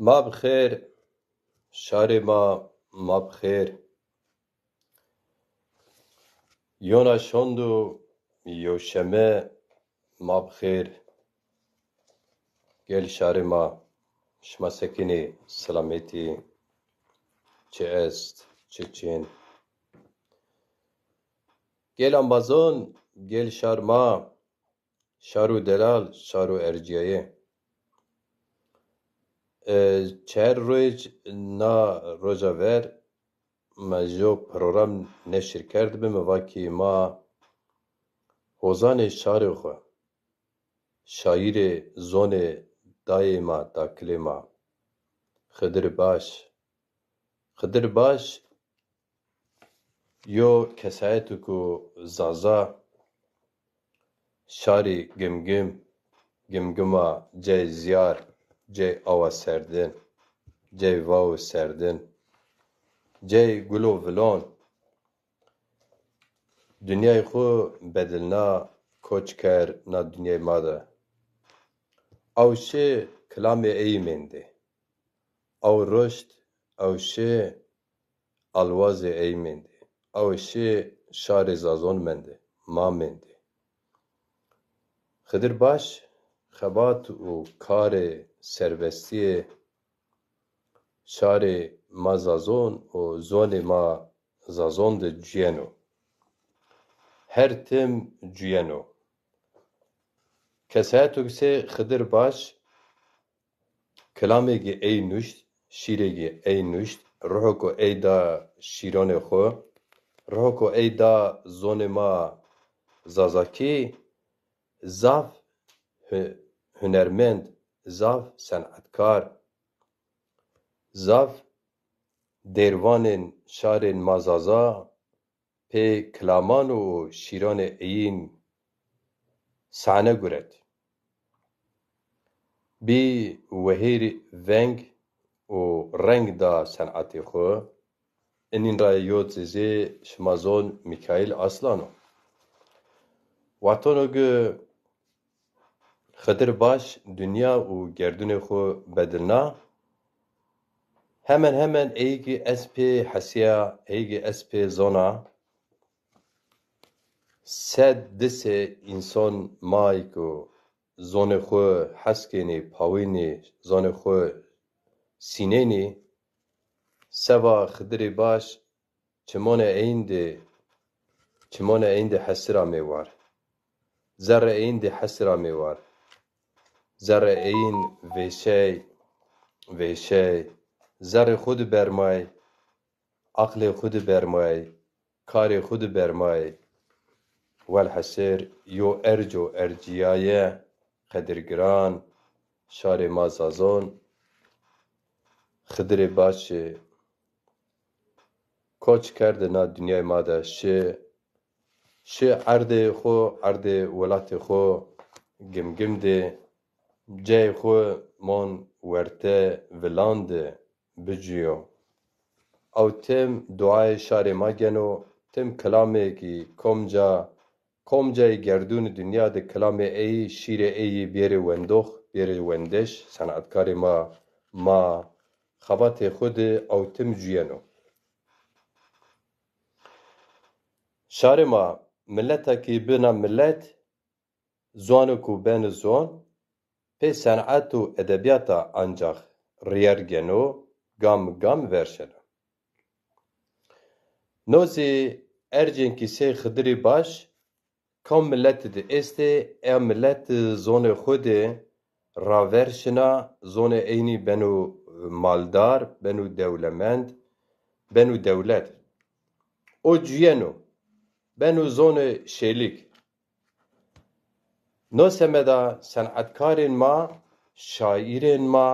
ما بخیر شارê ma bixêr yona şand û yewşeme ma bixêr gel şarê ma şima sekinê selametî çi est çi çên gel ambazon gel şar ma şar û delal şar û erciyayê çar roj na roja ver me ji program neşirker dibim vakî ma hozanê şarê xwe şaîrê zonê dayê ma dakilê ma Xidir baş yo kesayetê ku zaza şarê gimgima cey ziyar cey awa serdin cey vaw serdin cey gul û vilon Dinyayê xwe bedilna koç ker na dinyayê ma de ew şê kilamê êyî bên de ew ruşt ew şê alwazê êyî bên de ew şê şarê zazon bên de ma bên de Xidir baş xebat û karê serbestiyê şarê ma zazon û zonê ma zazon de ciyeno her tim ciyeno Kesayetokî Xidir baş kilamekî ey nuşt şîrekî ey nuşt rihokê ey da şîronê xwe rihokê ey da zonê ma zazakî zav hunermend zav senetkar zav dêrvanên şarên ma zaza pê kilaman û şîranê êyîn sahne guret bî wehî veng û reng da senetê xwe inîn ra yo zêzê şima zon Mîkaîl Aslan o watonokî Xidir baş dinya û gerdûnê xwe bedilna hemen êyîkî ez pê hesiya êyîkî ez pê zana sed disê însan mayî ku zonê xwe heskênî pawînî zonê xwe sînênî seva Xidirê baş çimanê êyîn de hesira mê war zerre êyîn de hesira mê war zerre êyîn vêşey zerrê xwe dibermayî aqlê xwe dibermayî karê xwe dibermayî welhesir yo erc û erciyaye qedirgiran şarê ma zazon Xidirê başê koç kerde na dinyayê ma de şê erdê xwe erdê welatê xwe gimgim de ceyê xwe man werte vilan de biciyo ew tim duayê şarê ma geno tim kilamekî komcayê gerdûnê dinya de kilamê êyî şîrê êyî bêrê wendox bêrê wendeş senetkarê ma xebatê xwe de ew tim ciyeno şarê ma milletekî bina millet zwanê ku bên zwan pê senet û edebiyata ancaq rêyer geno gam verşene nozê ercên kîsê Xidirê baş kam milletê di êstê ew millet zonê xwe de raverşina zonê êyînî beno maldar beno dewlemend beno dewlet o ciyeno beno zonê şêlik noseme da senetkarên ma şaîrên ma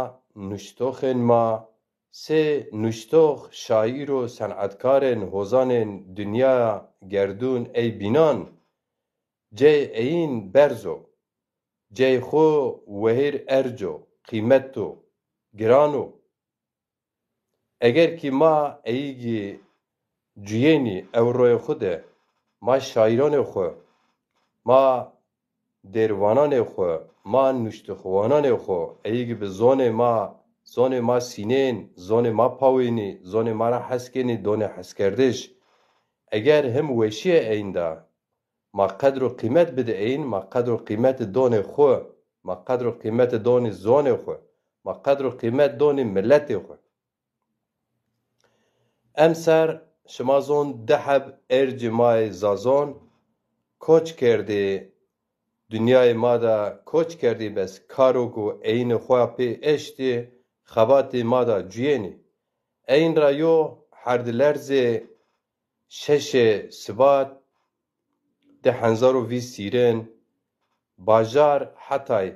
nuştoxên ma sê nuştox şaîr û senetkarên hozanên dinya gerdûn ey bînan cey êyîn berz o cey xwe wehîr erc o qîmet o giran o egerkî ma êyîkî ciyênî ew royê xwe de ma şaîranê xwe ma dêrvananê xwe ma nuştixwananê xwe êyîkî bi zonê ma زون ما سینین، زون ما پاوینی، زون ما را حسکنی دون حس کردش. اگر هم وشیه این دا ما قدر و قیمت بده این، ما قدر و قیمت دون خو، ما قدر و قیمت دون زون خو، ما قدر و قیمت دون ملت خو. امسر شما زون دهب ارج مای زازون کوچ کرده دنیای ما دا کوچ کردی بس کارو گو این خواه پی اشتی خبات ما دا جوینی. این را یو هرد لرز شش سبات 10,020 سیرن باجار حتای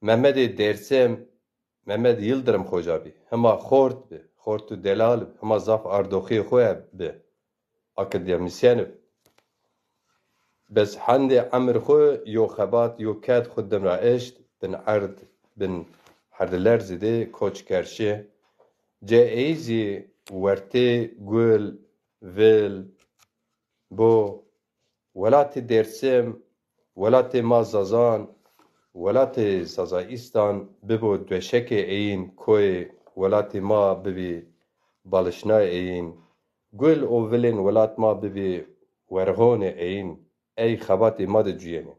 محمد درسم محمد یلدرم خوجابی هما خورد به خورد تو دلال هما زاف اردوخی خواه به اکادمیسیان بس حند عمر خو یو خبات یو کد خودم را اشت بن عرض بن هرد لرز ده کوچ کرشه جه ایزی ورته گل ویل بو ولات درسم ولات ما زازان ولات سازایستان ببو دوشک این کوی ولات ما ببی بالشنای این گل او ولین ولات ما ببی ورهون این ای خبات ما ده جوینه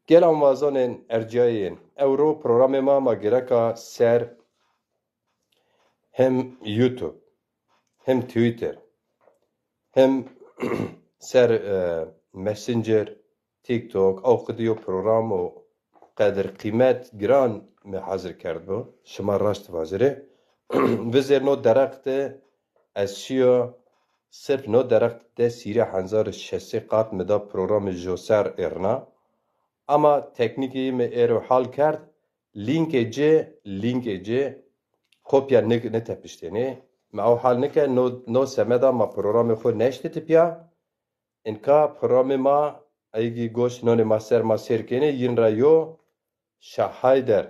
گل آموازان ارجایین اورو پروگرام ما گرکا سر هم یوتیوب هم تویتر هم سر مسنجر تیک توک او خدیو پروگرام و قدر قیمت گران حاضر کرد بو شما راست وازره وزر نو درخت از شیو صرف نو درخت ده سیره 1600 قات مدا پروگرام جوسر ارنا اما تکنیکی می ایرو حال کرد لینک جه کپیا نتپشتنی ما او حال نکه نو سمدا ما پروگرام خود نشته تپیا انکا پروگرام ما ایگی گوش نون ما سر کنه ین را یو شاهایدر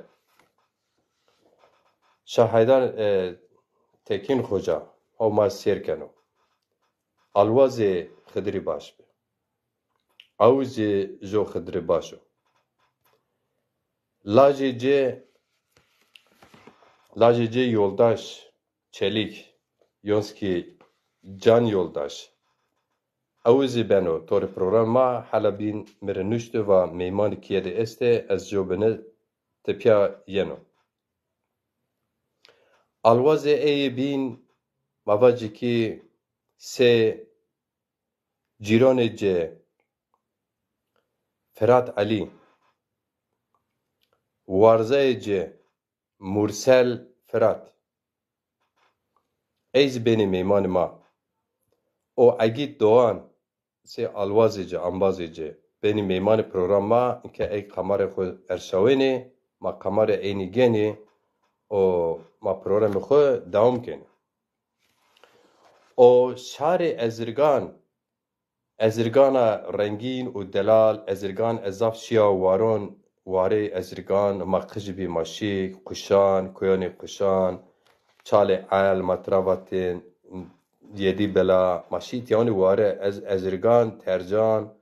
تکین خوجا او ما سر کنو الواز خدری باش به اوز جو خدری باشو لاجه yoldaş çelik yonski can yoldaş اوزی بنو طور پروگرام ما حالا بین مرنوشت و میمان کیه استه از جو بنه تپیا ینو الواز ای بین مواجی کی سه جیران جه فرات علی وارزه جه مرسل فرات ایز بین میمان ما او اگید دوان سی الوازی جه انبازی جه بینی میمان پروگرام ما که ای قمار خود ارشاوینی ما قمار اینی گینی او ما پروگرام خود دوام کنی او شهر ازرگان رنگین و دلال ازرگان ازاف شیا وارون واره ازرگان ما قجبی ماشی قشان کویانی قشان چال عال مطرواتین یدی بلا ماشی تیانی واره ازرگان ترجان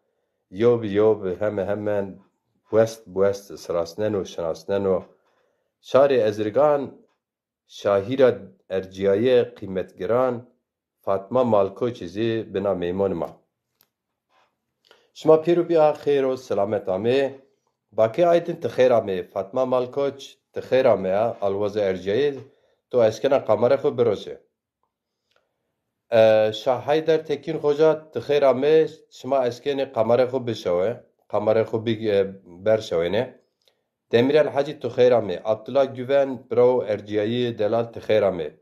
یوب همه بوست سراسنن و شناسنن و شهر ازرگان شاهیر ارجیای قیمتگران فاطمه مالکو چیزی بنا میمون ما شما پیرو بیا خیر و سلامت آمه باقی آیدن تخیر آمه فاطمه مالکوچ تخیر آمه الواز ارجیای تو اسکنا قمره خود بروشه شاهی در تکین خوجا تخیر آمه شما اسکن قمره خود بشوه قمره خود برشوه نه دمیر الحاجی تخیر آمه عبدالله گوون برو ارجیای دلال تخیر آمه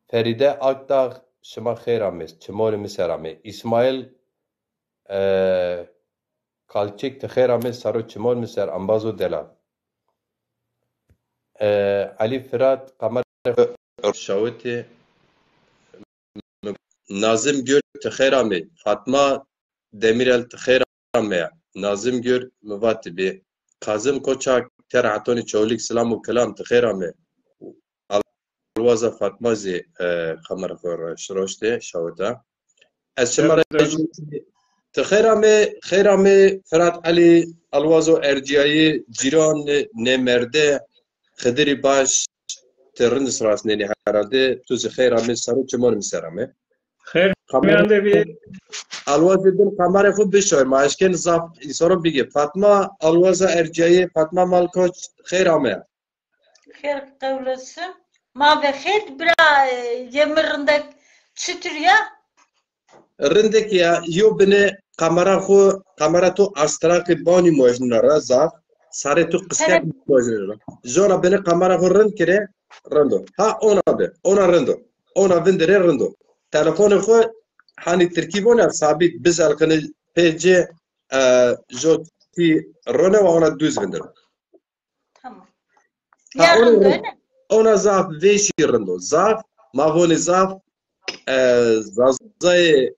فریده آکتاغ شما خیر آمه چمور مسر آمه اسماعیل کالچیک تخیر آمه سارو چمور مسر انبازو دلال علی فراد قمره شوته نازم گör تخیر آمه فاطمه دمیرل تخیر آمه نازم گör مواتبی کازم کوچاک تر عطونی چولیک سلام و کلام تخیر آمه الوازا فاطمه زی قمره خور شروشته شوته از شما خیر آمه فرات علی الوازو ارجیایی جیران نمرده خدری باش ترند سراسنی herhalde tu zixêr amê ser û çiman ser amê خیر میان دبی alwaz bin kamera xwe bişoy ma eşken zaf îsaro bige Fatma alwaza erciyê Fatma Malkoç xêr amê خير قولسم ما بخير برا يمرندك ستر يا rindek ya yo bine kamera tu astrakê banî mojnara zaf sarê tu qistek mojnara jora bine kamera xwe rind kire rindo ha ona be ona rindo ona vindire rindo telefonê xwe hani Tirkîbona sabit bizelqini pêcê jotî rone ve ona düz vindir tamam Ha, yarın döne ona zaf veşi rindo zaf mavoni zaf zazayê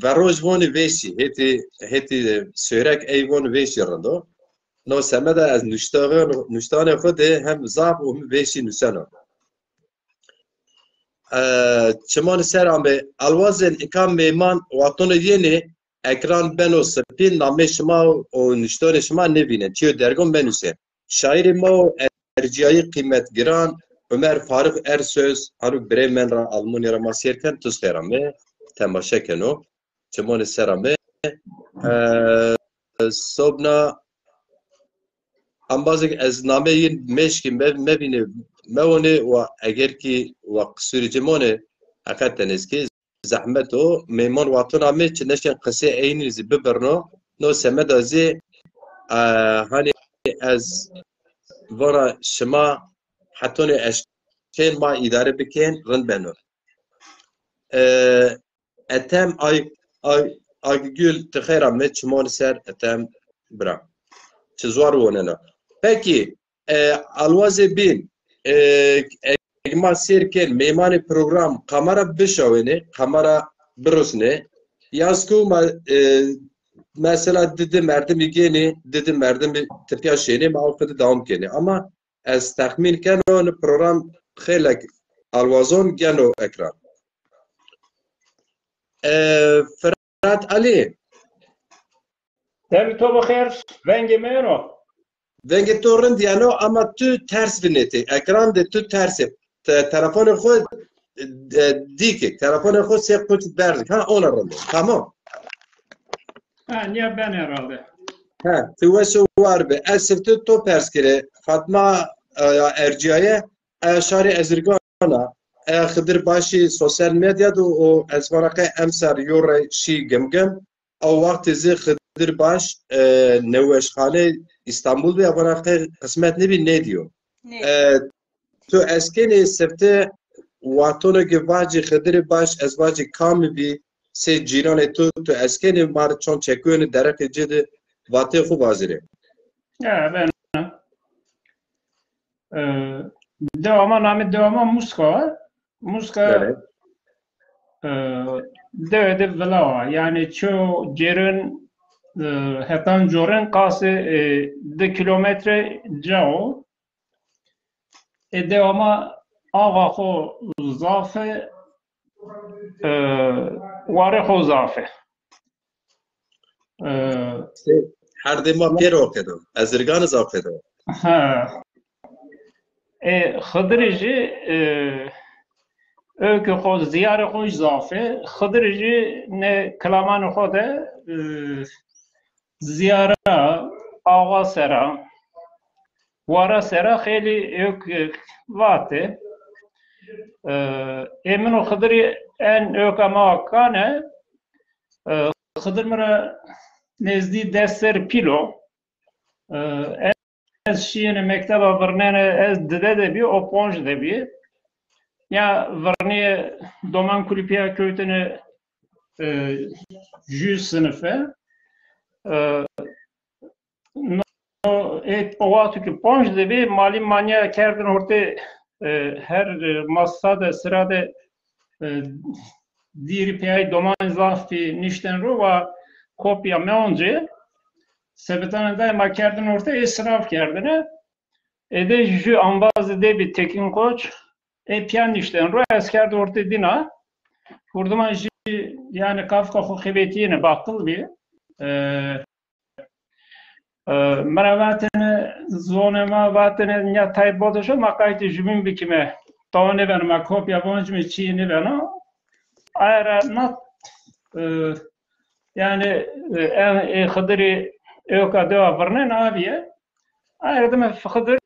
veroj vonî veşî hêtî sêrek ey von veşî rindo no semeda ez nuştanê xwe de hem zaf û hem veşî nûsena çiman ser amê alwazên êka mêman watonê yenê ekran beno spîn namê şima û nuştanê şima nevîne çiyo dergon benûse şairê ma û erciyayî qîmetgiran Ömer Faruk Ersöz hanû birê min ra Almanya'ya ra masiyerken tu xêr amê temaşeke no çimanê ser amê sobna ambazek ez namê yên mêşkî mevîne mewonê û egerkî we qisûrî cimanê heqeten êzkî zehmet o mêman watona me çi neşên qisê eynî zî bibirno no semeda zê hani ez vana şima hetonê eşkên ma îdare bikin rind beno etem Aygül ti xêr me çiman ser etem bira çi zwar wonena pekî alwazê bin egma sêrkên mêmanê program kamera bişewêne kamera birosne yaz ku mesela didim erdimî genê didim erdimî tipiya şênê ma ew xwe dawam kene ama ez texmîn keno program xêlek alwazon geno ekran Fırat Ali دمی تو بخیر ونگ میانو Venge tu rind yani ama tu ters vineti. Ekran de tu tersi. Telefonu xwe dike. Telefonu xwe sê qut berdik. Ha ona rind. Tamam. ها نیا ben herhalde Ha tu weşo war be. Ez tu to pers kire. Fatma Erciye şari ezirgana Xıdır başi sosyal medyada o ezvanaka emser yore şi gemgem o vakti zê Xıdır baş neweşxane İstanbul ve vanaka kısmet ne bi ne diyor tu eskeni septe watona gevaci Xıdır baş ezvaci kam bi se ciran tu eskeni mar çon çekûn derek cid vate xu vazire ya ben devama namı devama Muska devede velava yani çoğu cerin hetan joren kası de kilometre cao devama ava xo zafe ware xo zafe her dema pero kedo ezirgan zafedo ha Xıdırıcı öykü xo ziyare xo zafe Xıdırıcı ne kalaman xo de ziyara ağa sera wara sera xeli ök vate emin o Xıdırı en ök ama kane Xıdır mera nezdi deser pilo ez şiyene mekteba vernene ez dide de bi o ponj de bi ya verniye doman kulüpiya köytene jü sınıfı no et ovatu ki ponj de bi mali manya kerdin orte her masada sırada diri piyay doman zafi nişten ruva kopya meonce Sebetanı da ma kerdin orta israf kerdine. De jü ambaz de bir tekin koç. Piyan işten ro asker de orta dina. Hurduma jü yani kafka xo xibetiyene bakıl bir. مراواتن زون ما واتن نیا تای بودشو مقایت جمین بکیمه تانه بنا ما کپیا وانج می چینی بنا ayra nat yani Xıdır'ı öka deva varnen abiye ayra da Xıdır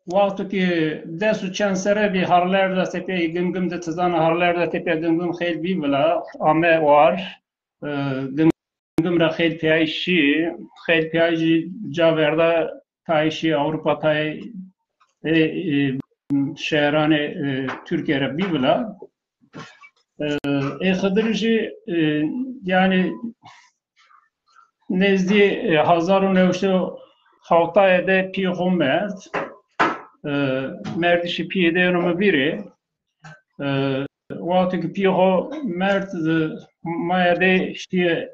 vakti ki desu çansere bir harlarda tepe gümgüm de tızan harlarda tepe gümgüm xeyl bir vela ame var gümgüm ra xeyl piyayşi xeyl piyayşi caverda tayşi Avrupa tay şehran Türkiye'ye bir vela Xıdır'ı yani nezdi Hazarun evşte Havtay'da piyhum mert merdişi piyede yonumu biri vakti ki piyho mert mayede işte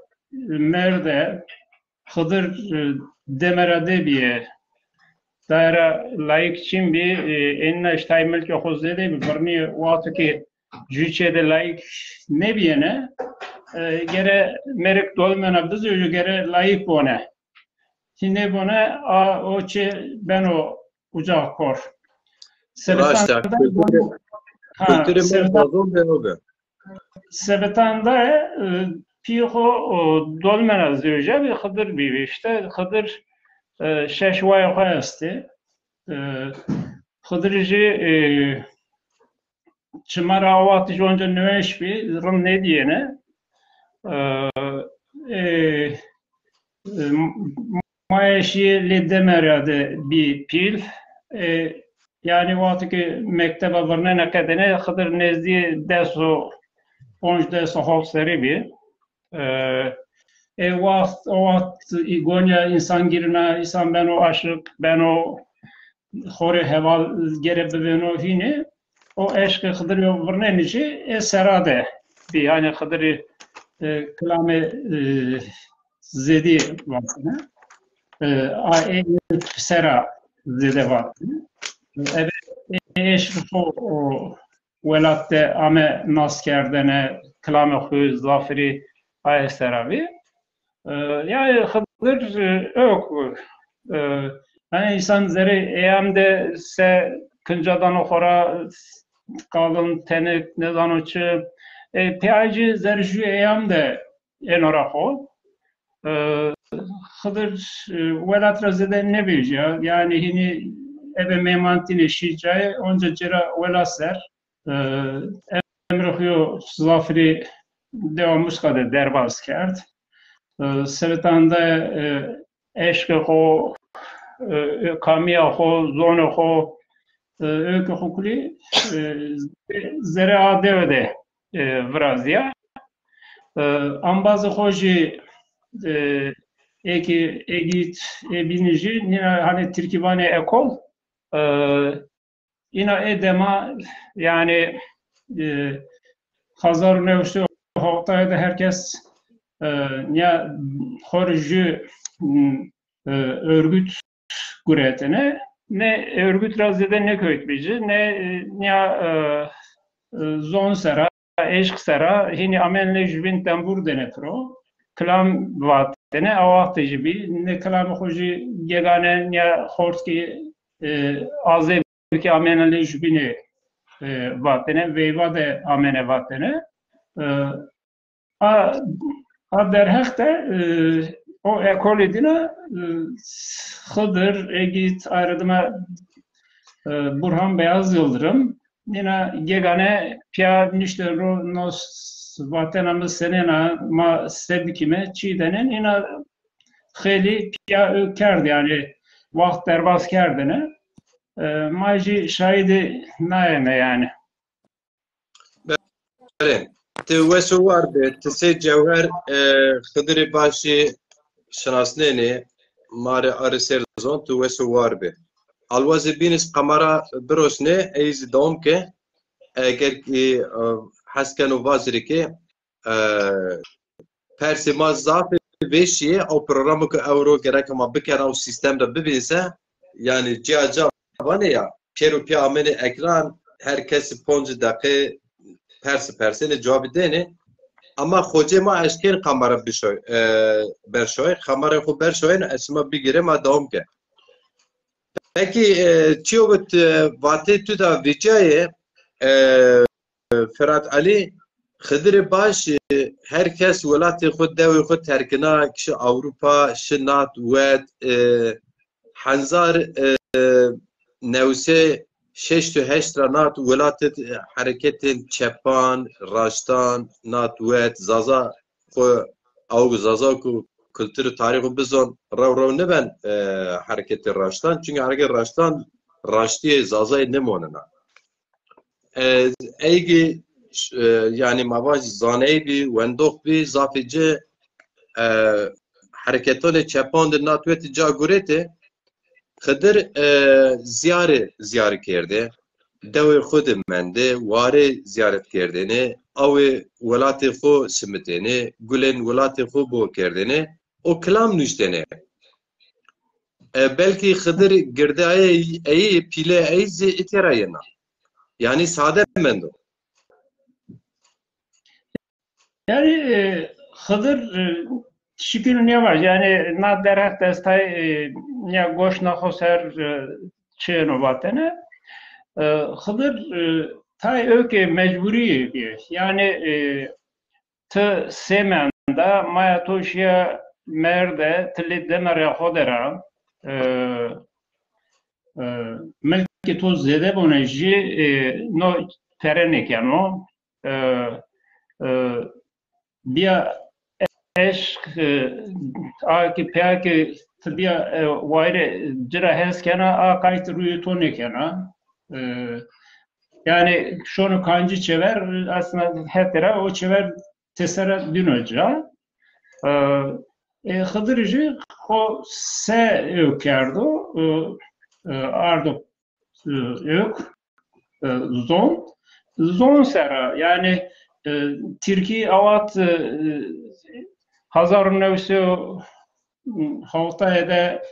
merde Xıdır demerade biye daira layık için bir enna iştaymel ki hozede bir barni vakti ki cüçede layık ne biyene gere merek dolmana biz öyle gere layık bone şimdi bone o çe ben o ucak kor Sebetanda piho dolmana zöce bir Xıdır bir işte Xıdır şeşvay hayastı Xıdır'ı çımara avatı jonca nöeş bir rım ne diyene Mayeşi ledemeradı bir pil yani vakti ki mektebe varnene kadene Xıdır nezdi deso ponj deso hofseri bir o vakt Gonya insan girine insan ben o aşık ben o xore heval gerebe ben o hine o eşke Xıdır varnenici serade bir yani Xıdır'ı klame zedi vaktine sera zede vaktine evet eşke o velatte ame naskerdene klame xuz zafiri ay seravi yani Xıdır yok yani insan zeri eyamde se kıncadan okora kalın tenek ne zanoçı piyacı zerjü eyamde enoraho Xıdır velat razede ne bileceği yani hini ebe memantine şicayı onca cera velaser emruhiyo zafiri devammış kadar derbaz kert Sevetanda eşke ho kamiya ho zonu ho öykü hukuli zere adevde vrazia ambazı hoji eki egit ebinici nina hani Tirkivane ekol ina edema yani Hazar nevşte Havtay'da herkes ya horju örgüt guretine ne örgüt razede ne köytbici ne ya zon sera eşk sera hini amenle jvin tembur denetro klam vatene avahteci bir ne klam hoji gegane ya horski azev ki amenle jvini vatene veyvade amene vatene a derhekte o ekol edine Xıdır, Egit, ayrıdıma Burhan Beyaz Yıldırım yine gegane pya nişteru nos vatenamız senena ma sebikime çiğdenen yine xeli pya ökerdi yani vakt derbaz kerdene maji şahidi naeme yani. Evet. Tevesu vardı. Tese cevher Xıdır'ı başı şanasneni mare arıserzon tevesu vardı. Alvazı biniz kamera brosne eiz domke eğer ki haskanu vazrike persimaz zafi beşiye o programı ki euro gerek ama bir kere o sistemde bibinse yani cihaca bana ya peru piyameni ekran herkesi poncu dakika persi persene cevabı dene ama xoce ma eşkên qamara bişoy berşoy xamara xu berşoyn esma bigire ma devam ke. Peki çiyobet vatê tu da vîcaye Ferhat Ali Xıdır baş herkes welatê xwe dewê xwe terkina kişi Avrupa şi nat wed hezar newsê şeş tu heşt ra nat welatê hereketên çepan raştan nat wed zaza xwe ew zaza ku kültür tarîxu bizon rew neben hereketê raştan çünkü herkê raştan raştiyê zazayê nemonina eygi yani mavaj zaney bi wendok bi zafice hareketole çepan de natwet cagurete Xıdır ziyare kerde dewe xud mende ware ziyaret kerdene awe welatê xwe simitene gulên welatê xwe bo kerdene o kelam nuştene belki Xıdır girdaye eyî pîle eyî zê îterayena yani sade mendo. Yani Hıdır şükür ne var yani na derek destay ne goş na hoser çeno vatene Hıdır tay öke mecburi bir yani te semenda maya toşya merde tlit demere hodera melki toz zede boneji no terenekano bia eşk aki peki bia wayre cira heskena a kayt ruyutone kena yani şunu kancı çever aslında hetera o çever tesera dinoca Hıdırıcı o se ökerdo ardo ök zon sera yani Türkiye avat Hazar nevsi halta ede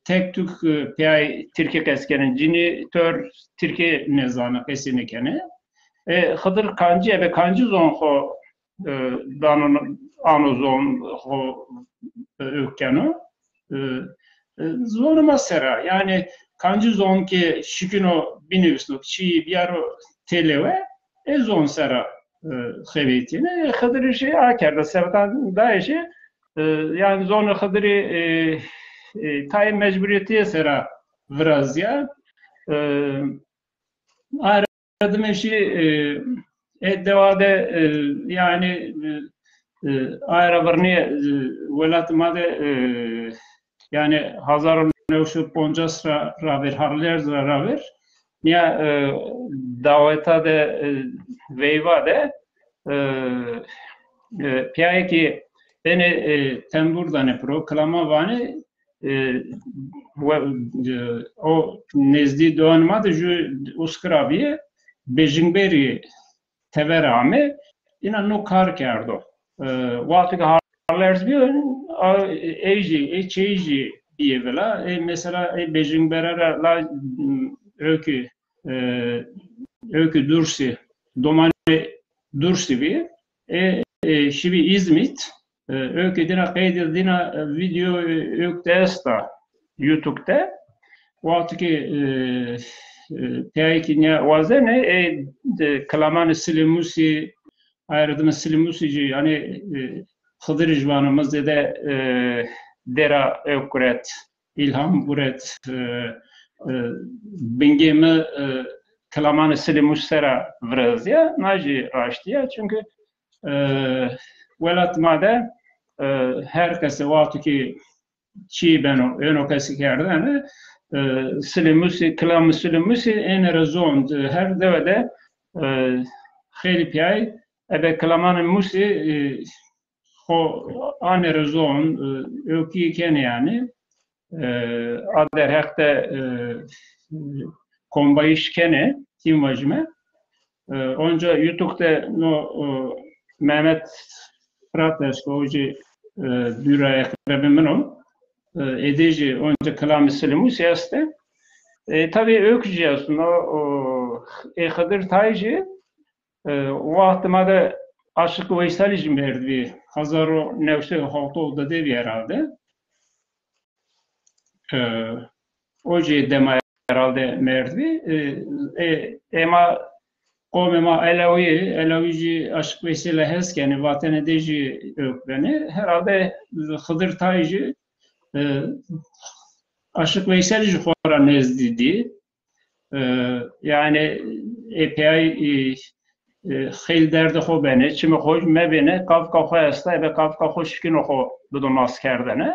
tek tük piyay Türkiye keskenin cini tör Türkiye nezana kesini kene Hıdır kancı ebe kancı zon ho danon ano zon ho ökkenu zonuma sera yani kancı zon ki şikino binivsnuk çi biyaro televe zon sera xevitine Xıdırı şey akarda sevdan da işi yani zonu Xıdırı tay mecburiyeti sera vrazya aradım işi devade yani ayra varni velatmade yani Hazar nevşu poncas raver harler raver ya daveta de veyva de piyay ki beni temburda ne proklama vani o nezdi doğanma da ju uskrabiye Bejingberi teverame ina no kar kerdo vakti harlers bir eji biyevela mesela Bejingbera la öykü dursi domane dursi bir şivi İzmit öykü dina kaydı dina video öyküdesta YouTube'da vakti peki ne vazene kalaman silimusi ayrıdım silimusici yani Hıdır icvanımız de dera ökret ilham buret bingemi kalaman silimusera vrazya naji raştiya çünkü velatmada herkese vakti ki çi beno eno kesi kerdane silimusi kelam silimusi en razon her devede خیلی پیای ابه کلامان موسی خو آن razon ökiye kene yani ader hakta kombayış kene tim vajme onca YouTube'da no Mehmet Prateş hoji düra ekrebimino edici onca kelam silimusi este tabii ökücü aslında Xıdır taycı vaktimada Aşık Veysel ji Merdvi 1976'da devi herhalde. O jê dema herhalde Merdvi. Ema qomema Alevi jî Aşık Veysel'e heskeni vatanê de jî ökbeni. Herhalde Hıdır Tay jî Aşık Veysel jî xora nezdî dî. Yani epey خیلی درد خو بینه چی میخوش مبینه کافکا خو است و کافکا خوشکین خو بدون ناس کردنه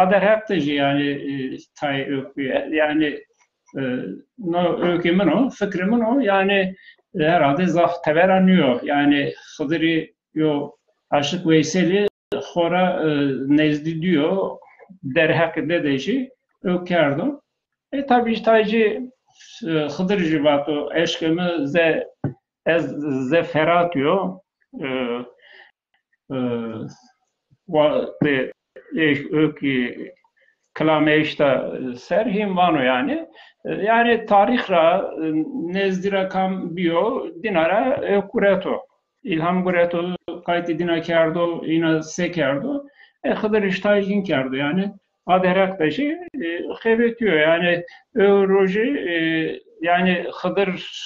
آدر هفته‌جی yani tay yani no öykümünü fikrimini yani herhalde zaf teveranıyor yani Hıdır'ı yo Aşık Veysel'i xora nezdi diyor der hakkında deji ökerdim tabii taycı Hıdır jivato eşkimi ze feratio ve öki klameşta serhim vano yani tarihra nezdira kam bio dinara kureto ilham kureto kayti dina kerdo ina se kerdo Hıdır iştahın kerdo yani aderak da şey xebetiyor yani Euroji yani Hıdır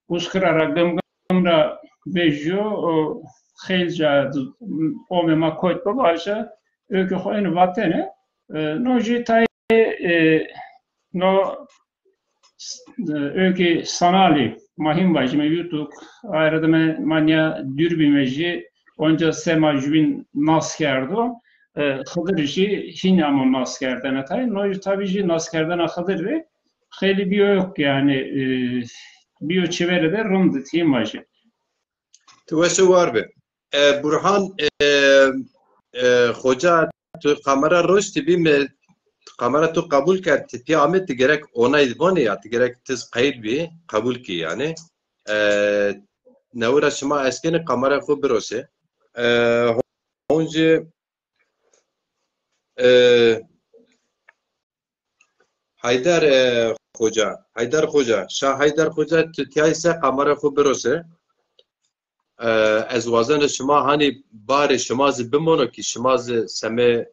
uskırara gımgımra bejiyor xelca omema koyt babaşa öykü xoyunu vatene noji tay no öykü sanali mahim vajime yutuk ayrıdame manya dürbimeci onca sema jübin nas kerdo Hıdır'ı hinamon naskerden atay. Noy tabii ki naskerden Hıdır ve xeyli biyo yok yani biyo çevrede rumdu timajı. توسو وار به برهان خوجا تو kamera روش تبی kamera تو قبول کرد تی آمد تگرک اونای دوانی یا تگرک تز قید بی قبول کی yani نورا شما اسکن kamera خو بروسه هونجه Haydar Hoca, Şah Haydar Hoca tiyayse kamera xu birose. Ez wazan şuma hani bari şuma zi bimono ki şuma zi seme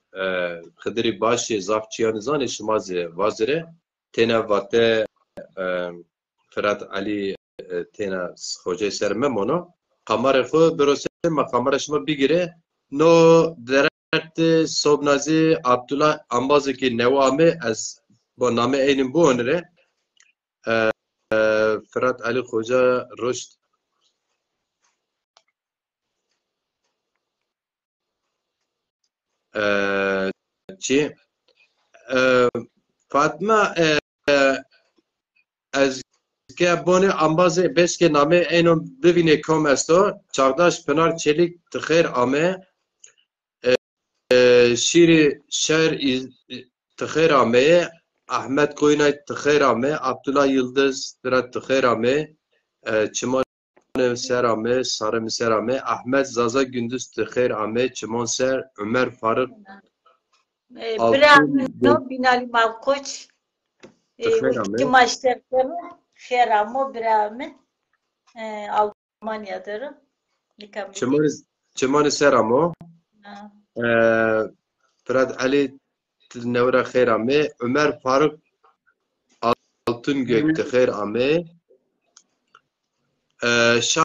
Xidiri başı zafçiyan zani şuma zi vazire tena vate Fırat Ali tena Hoca serme mono kamera xu birose ma kamera şuma bigire no derette sobnazi Abdullah ambazı ki nevame ez با نام اینم بونره فرات علی خوجا رشد چی فاطمه از که بونه انبازه بس که نام اینم ببینه کم استو چارداش پنار چلیک تخیر آمه شیر شهر تخیر آمه Ahmet Koyunay tıxeyrame, Abdullah Yıldız tıxeyrame, Çiman serame, Sarı serame, Ahmet Zaza Gündüz tıxeyrame, Çiman ser, Ömer Faruk Bravo, Binali Malkoç ultimi maçlarını xeramo bravo Almanya'dır. Çiman seramo, Fırat Ali Nevra Khairame, Ömer Faruk Altungök Khairame, Şah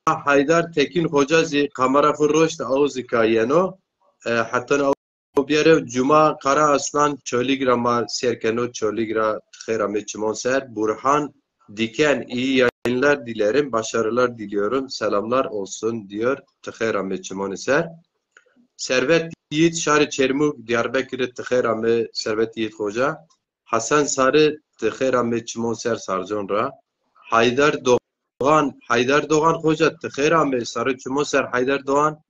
Haydar Tekin Hocazi kamera Furroş da Auzika Yeno, hatta o bir Cuma Kara Aslan Çoligrama Serkeno Çoligra Khairame Çimonser, Burhan Diken iyi yayınlar dilerim, başarılar diliyorum, selamlar olsun diyor Khairame Çimonser. Servet Yiğit Şari Çermuk Diyarbakır tıxeyrame Servet Yiğit Hoca Hasan Sarı tıxeyrame Çimonser Sarconra Haydar Doğan Hoca tıxeyrame Sarı Çimonser Haydar Doğan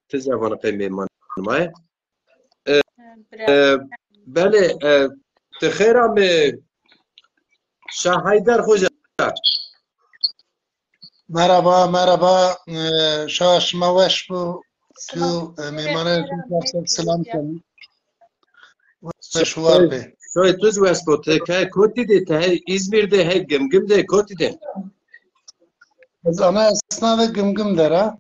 tezavana qeyme manmay bale tıxeyrame Şah Haydar Hoca Merhaba şaşma veş bu tu mimane selam canım veş var be şöyle tuz vespo te koti de te İzmir'de he gımgımde koti de Ez ana esnada gımgım dera.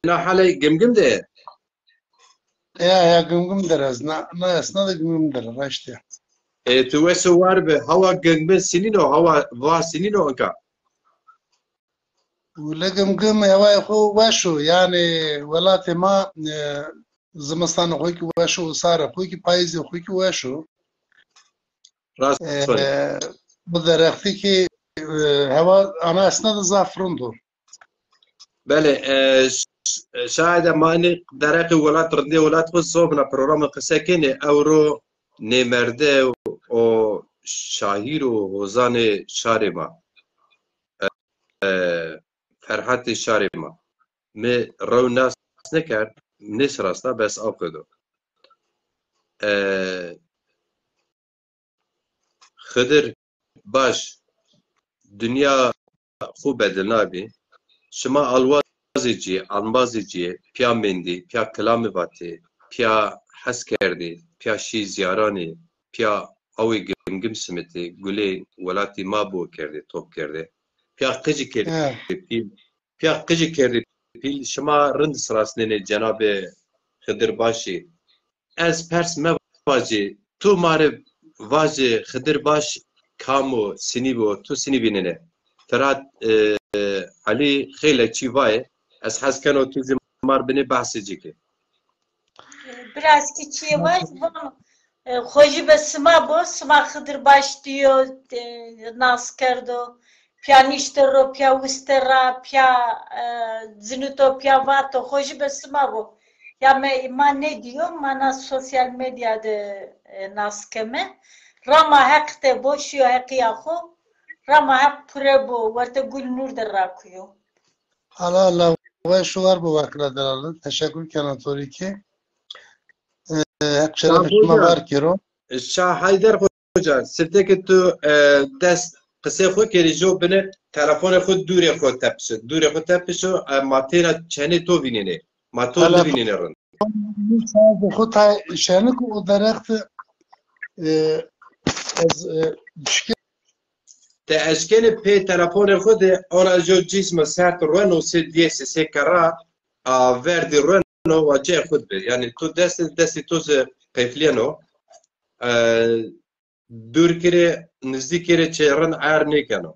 Na hale gemgem de. Ya gımgım derez. Na esnada gımgım dera. Raştı. Tu weso war be hava gemgem sinino hava va sinino anka. ولا gımgım hava xo vaşu yani velatê ma zimistan xwe ki weşu sar xwe ki payizê xwe ki weşu Rast. bu derextî ki hava ana esnada zafirundu. Bele şayet mani derek welat rinde welat xwe sobna programı qısekene euro nemerde o şahir o hozane şarima. Ferhat şarima. Me rawnas nekar nis rasta bes avqedo. Xıdır baş dünya xu bedilnabi şima alwazici anbazici pya mendi pya kelamı vati pya hes kerdi pya şi ziyarani pya awi gimgim simiti gule velati mabo kerdi top kerdi pya qıcı kerdi pya qıcı kerdi pil şima rind sırasnene Cenab-ı Xıdır başı ez pers mevaci tu mare vaji Xıdır baş kamu sinibo tu sinibinene Ferhat Ali xeyla çivaye ez hesken o tu zimar beni bahsedici ki Biraz ki var. Hoji be sma bo sma Xıdır baş diyor nas kerdo piyanistero pya ustera pya zinuto pya vato hoji be sma bo ya me ne diyor mana sosyal medyada nas keme rama hakte boşuyor hakiyaho rama hak prebo varte gulnur derakuyor. Allah ve şu var bu vakra deralı. Teşekkür kanatörü ki. Hep şerefime var kiro. Şah Haydar Hoca sirteki tu dest qise xwe kerî jo bine telefonê xwe dûrê xwe tepişe dûrê xwe tepişe matêra çenê to bînêne ma to dibînêne rin Xut şenik o derext te eşkenê pê telefonê xwe de ona jo cisme sert reno sê diyê sê kera a verdî reno wa cê xwe be yani tu destê to ze qefliyeno dûr kirê nizîk kirê çêrin er nêkeno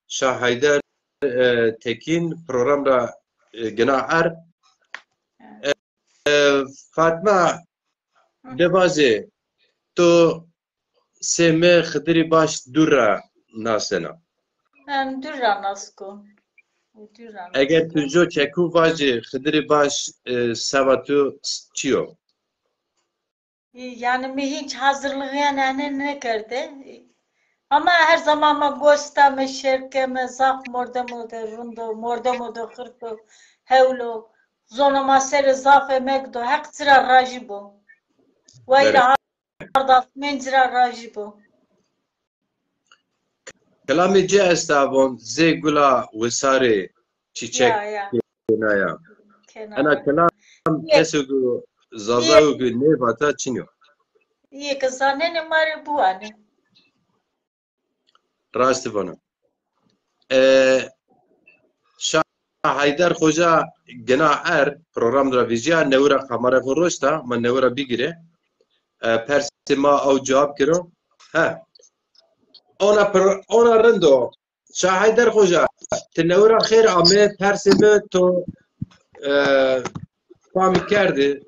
Şah Haydar Tekin programda gena er Fatma devazê to seme Xıdırî baş dûra nasena Dura nasko. eger tu jo çekû vajê Xıdırî baş seva tu çiyo Yani mi hiç hazırlığı yani ne kerdi? Ama her zaman ma gosta me şerke me zaf morda rundo morda khırto hevlo zona masere zaf emekdo hak sıra rajibo. Vayra harda menzira rajibo. Kelamê cê estavon zê gula wisarê çîçek kenaya ena kelam kesê gu zaza gu nêvata çinyo İyi kızane ne mare bu anne. Rastî vana Şah Haydar Hoca gena er programda vîziya newra qamara xwe roşta me newra bigire persê ma ew cewab kiro he ona rindo Şah Haydar Hoca ti newra xêr a me persê me to famî kerdî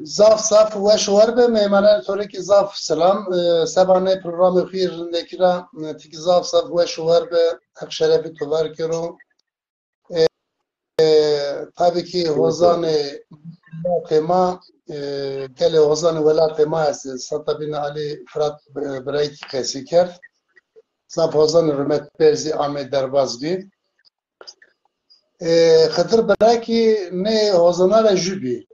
Zaf ve şu var be meymaner sonraki zaf selam sabahne programı xirindeki ra tiki zaf ve şu var be hak şerefi to var kiro tabii ki hozane tema gele hozane vela tema ese satabin Ali Fırat Brayt kesiker zaf hozane Rümet Perzi Ahmet Derbazbi Xıdır Brayki ne hozanara jübi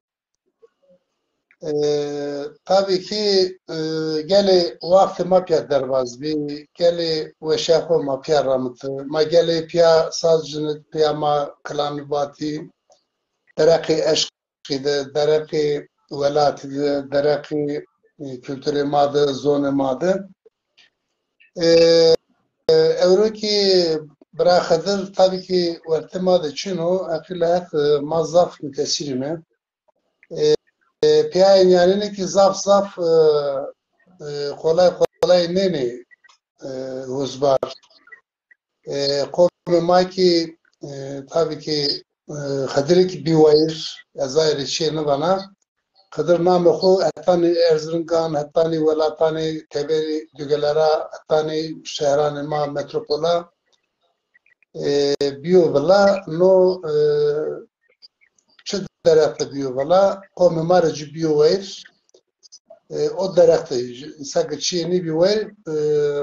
tabii ki gele vakti mapya derbazbi gele ve şahı mapya ramıtı ma gele pya sazcını pya ma kalami bati dereki eşkide dereki welatî dereqî kültürê madı, zonê madı. Evrokî bira Xedir tabii ki wertema de çino eqîlek ma zaf mütesîrî me. Piyayên yanînekî zaf kolay nêne huzbar. Qomê makî tabii ki Xedirêkî bîwayîr ezayerê çê nivana. Xedir namê xwe hetanî Erzîngan, hetanî welatanê teberî dugelera, hetanî şehranên ma metropola bîyo vila no çi derexte bîyo vila qomê ma re cî bîyo weyr o derexte seke çiyê nî bîweyr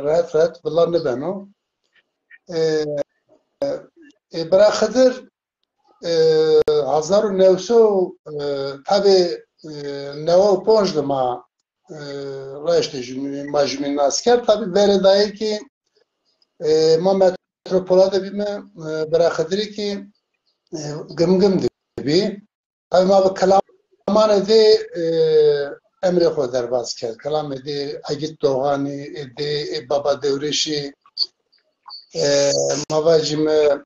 rehet vila nibeno. Bira Xedir 1900 tabii 95 de ma reşte ma jimîn asker tabii verê daye ki ma metropola de bîme bira Xedirê ki gimgim dibî. Tabii ma bi kelaman dê emrê xwe derbas kir. Kelamê dê Egît Doğanî dê Baba Dewrêşî mava jî me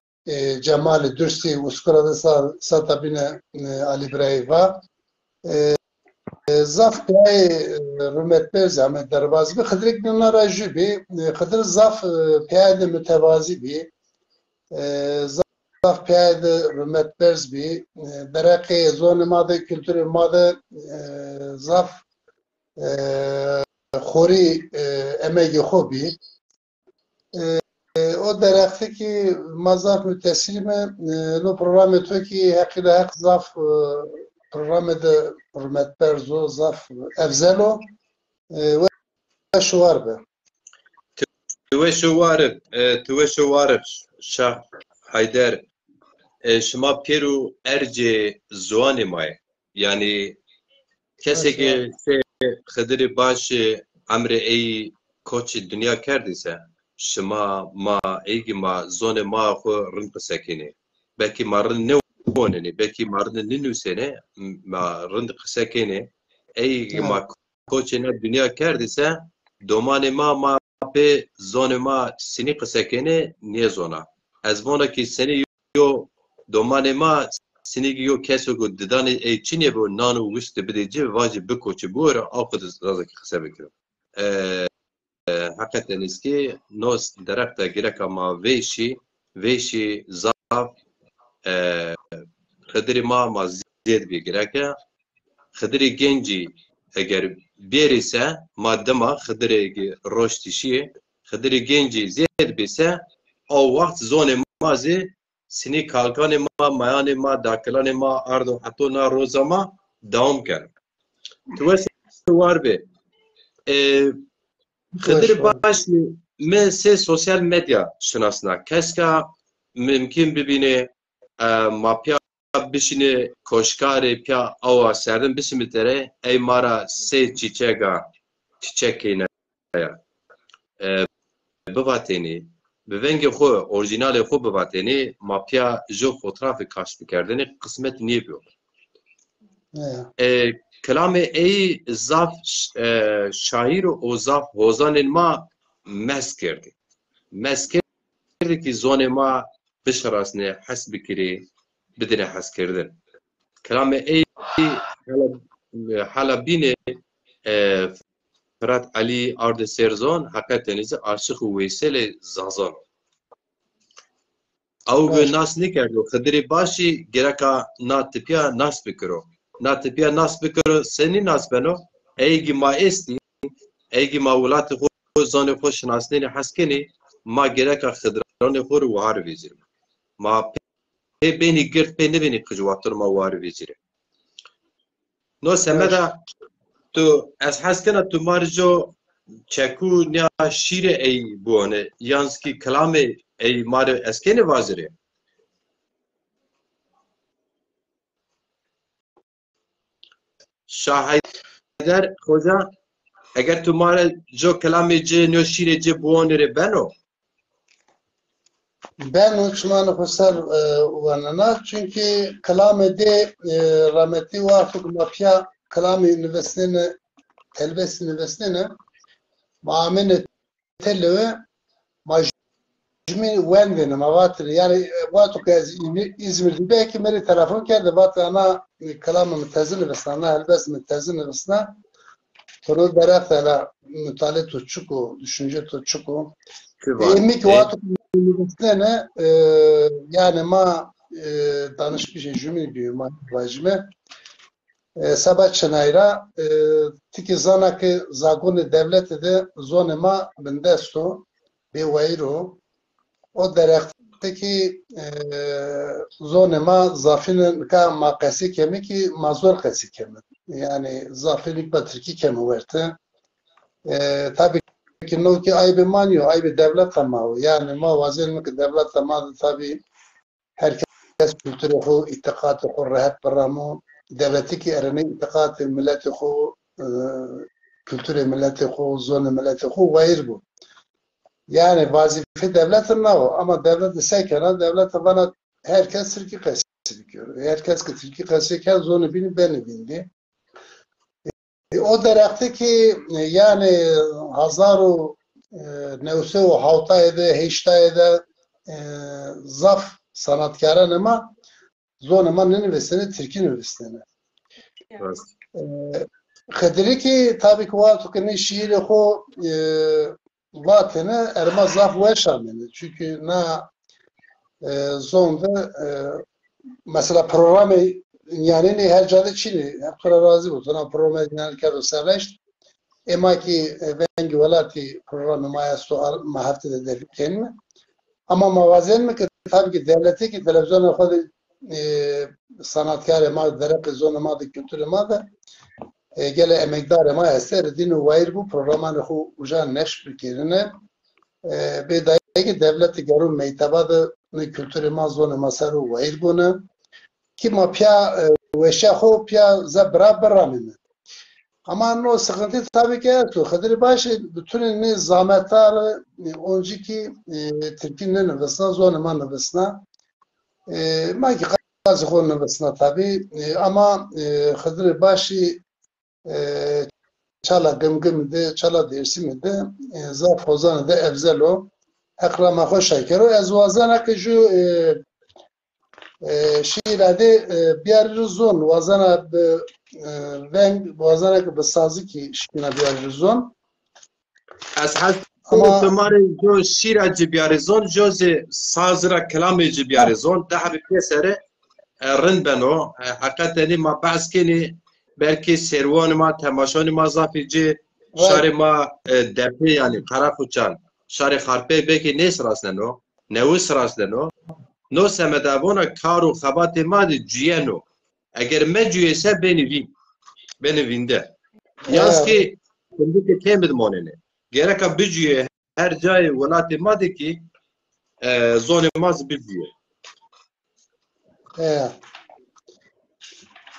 Cemal Dürstî Uskura de sata bîne Ali Birayeva. Zaf piyayê rûmetbêr zahmet derbas bî Xedirêk nara jî bî Xedir zaf piyayê de mütevazî bî zaf piyayê de rûmetbêr bî dereqê zonê ma de kültürê ma de zaf xorî emegê xwe bî o derextekî ma zaf mütesîr me no programê Tirkiyê heqîle heq zaf programê de rûmetber zo zaf evzel o we şowar be. Tu ve şowarib Şah Hayder şima pêr û ercê ziwanê maye yani kesekê Xedirê baş emrê ey koçê dunya kerdîse şima ma êgî ma zonê ma xwe rind qisekêne belkî ma rind newonêne belkî ma rind ninûsêne ma rind qisekêne êgî ma koçê ne dunya kerdîse domanê ma pê zonê ma sinî qisekêne niye zona ez vonekî senî yo domanê ma sinîgî yo keso ku didanê ey çinê bo nan û wişt bidê cî vajî bikoçî bû re av xwe razekî qise bikirin. Hakikaten eski nos derekte gireka ma veşi zaf Xedirê ma zêd bî gireke Xedirê gencî eger bêrî se ma dema Xedirê roştîşiyê Xedirê gencî zêd bîse ew wext zonê ma zê sinî kalkanê ma mayanê ma dakilanê ma ardo heto na roza ma dawam ker. Tu wê war bê Xedirê baş me sê sosyal medya şinasna keska mümkün bibîne ma piya bişîne koşkarê piya awa serdin bisimîtere ey mara sê çîçekê ne bivatênî bi vengê xwe orijinalê xwe bivatênî ma piya ji fotoğrafê kaş bikerdinê qismet niye bîyo. Kelamê ey zaf şaîr û zaf hozanên ma mest kirdi. Mest kirdi ki zonê ma bişirasne hes bikirê bidine heskirdin. Kelamê ey hala bînê Fırat Ali Arda Serzon hakikaten aşık û Veyselê Zazan. Ew bi nas nikirdo Xedirê başî gereka na tipiya nas bikiro. Na tipiya nas bikiro senî nas beno êgî ma êstî êgî ma welatê xwe zanê xwe şinasnênê heskinê ma gereka Xediranê xwe û wihar vêjîrim. Ma pê bênî girt pê nebênî qicwatir ma war vêjîre. No semeda tu ez heskena tu marjo çekû niya şîrê ey bûne yanskî kelamê ey mare eskene vazire. Şah Hayder Hoca eger tu mare jo kelamê ci niya şîrê ci bûne beno Ben uçmanı kusar vanana çünkü kelamede rahmetli Vafık Mafya kalami nüvesine telbes nüvesine maamene telve majmi wendene mavatır yani vatu kez İzmir'de belki meri telefon geldi vatu ana kalamı mütezin nüvesine ana elbes mütezin nüvesine konu beratela mütale tutçuku düşünce tutçuku emik vatu nüvesine yani ma danışmış jümle diyor ma vajme sabah çınayra tiki zanaki zaguni devleti de zonema bindesto bir vayro o derekteki zonema zafinin ka makasi kemi ki mazor kasi kemi yani zafinik batriki kemi verte tabii ki no ki aybe manyo aybe devlet tamavu yani ma vazen ki devlet tamavu tabii herkes kültürü ho itikatı ho rahat baramu devleti ki erine itikatı milleti ho kültürü milleti ho zonu milleti ho vayir bu yani vazife devletin ne o ama devlet ise kenar devlet bana herkes Türkiye kası diyor herkes ki Türkiye kası kez zonu beni bindi o derekteki yani hazaru nevse o havta ede heşta ede zaf sanatkarın ama zonuma nüvesine Türkiye nüvesine Xediri ki tabii ki var ki ne şiiri o vatene erma zaf ve şamene çünkü na zonda mesela programı yani ne her cadı Çin'i hep kadar razı oldu. Na programı yani kadar serleşti. Ema ki bengi velati programı maya sual mahaftede derken mi? Ama mavazen mi ki tabii ki devleti ki televizyona kadar sanatkar ema derek zon ema da kültür ema da gele emekdar ema eser dinu vayir bu programı hu ujan neş bikirine bir dahi ki devleti garun meytaba da kültür ema zon ema saru vayir bunu ki ma pya veşa ho pya zabra beramin ama no sıkıntı tabii ki eto Xediri başı bütün ne zahmetler önceki Türkiye'nin nüfusuna zon ema nüfusuna ma ki bazı konu nüfusuna tabii ama Xediri başı çala gımgımdı çala dersimdi zaf hozanı da evzelo ekrama hoş şekero ezvazana ki şu şiirade bir zon vazana renk vazana ki besazı ki şina bir zon از حد تمام جو شیر جبیارزون جز سازرا کلام جبیارزون ده به کسره رن بنو حقیقتا ما بعض کنی belki servan ma temaşan ma zafici şare ma depi yani Karakuçan şare harpe belki ne sırasında ne o sırasında no semedavona karu xabate ma de ciyeno eğer me ciyese beni vinde yaz ki şimdi kemedim onene gerek bir ciye her cay velatı ma de ki zone maz bir ciye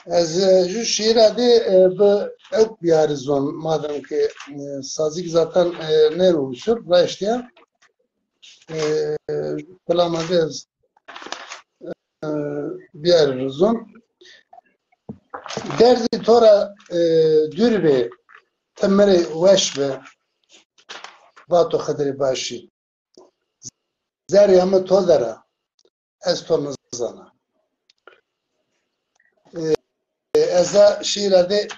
Ez ju şiirade bu ek biarizon madem ki sazik zaten ne oluşur başta kalamade biarizon derdi tora dürbe temeri veşbe vato Xediri başı zeryamı todara ez to nizana Eza şiirade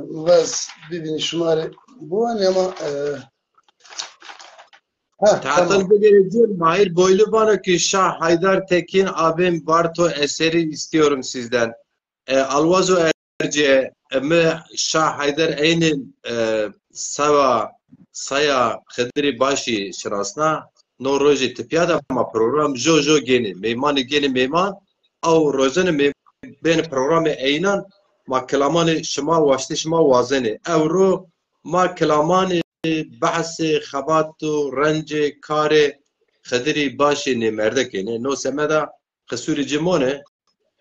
vaz bibini şumarı bu an ama Tahtın bu geleceğim Mahir Boylu bana ki Şah Haydar Tekin abim Barto eseri istiyorum sizden. Alvazo Erce Şah Haydar Eynin Saya Xediri başı şirasna no roji tipyada ma program jojo geni meymanı geni meyman av rozanı ben programı eynan ma kelamanı şıma vaştı şıma vazeni evro ma kelamanı bahsi xabatu rence kare Xediri başı ne merdekene no semeda xesuri cimone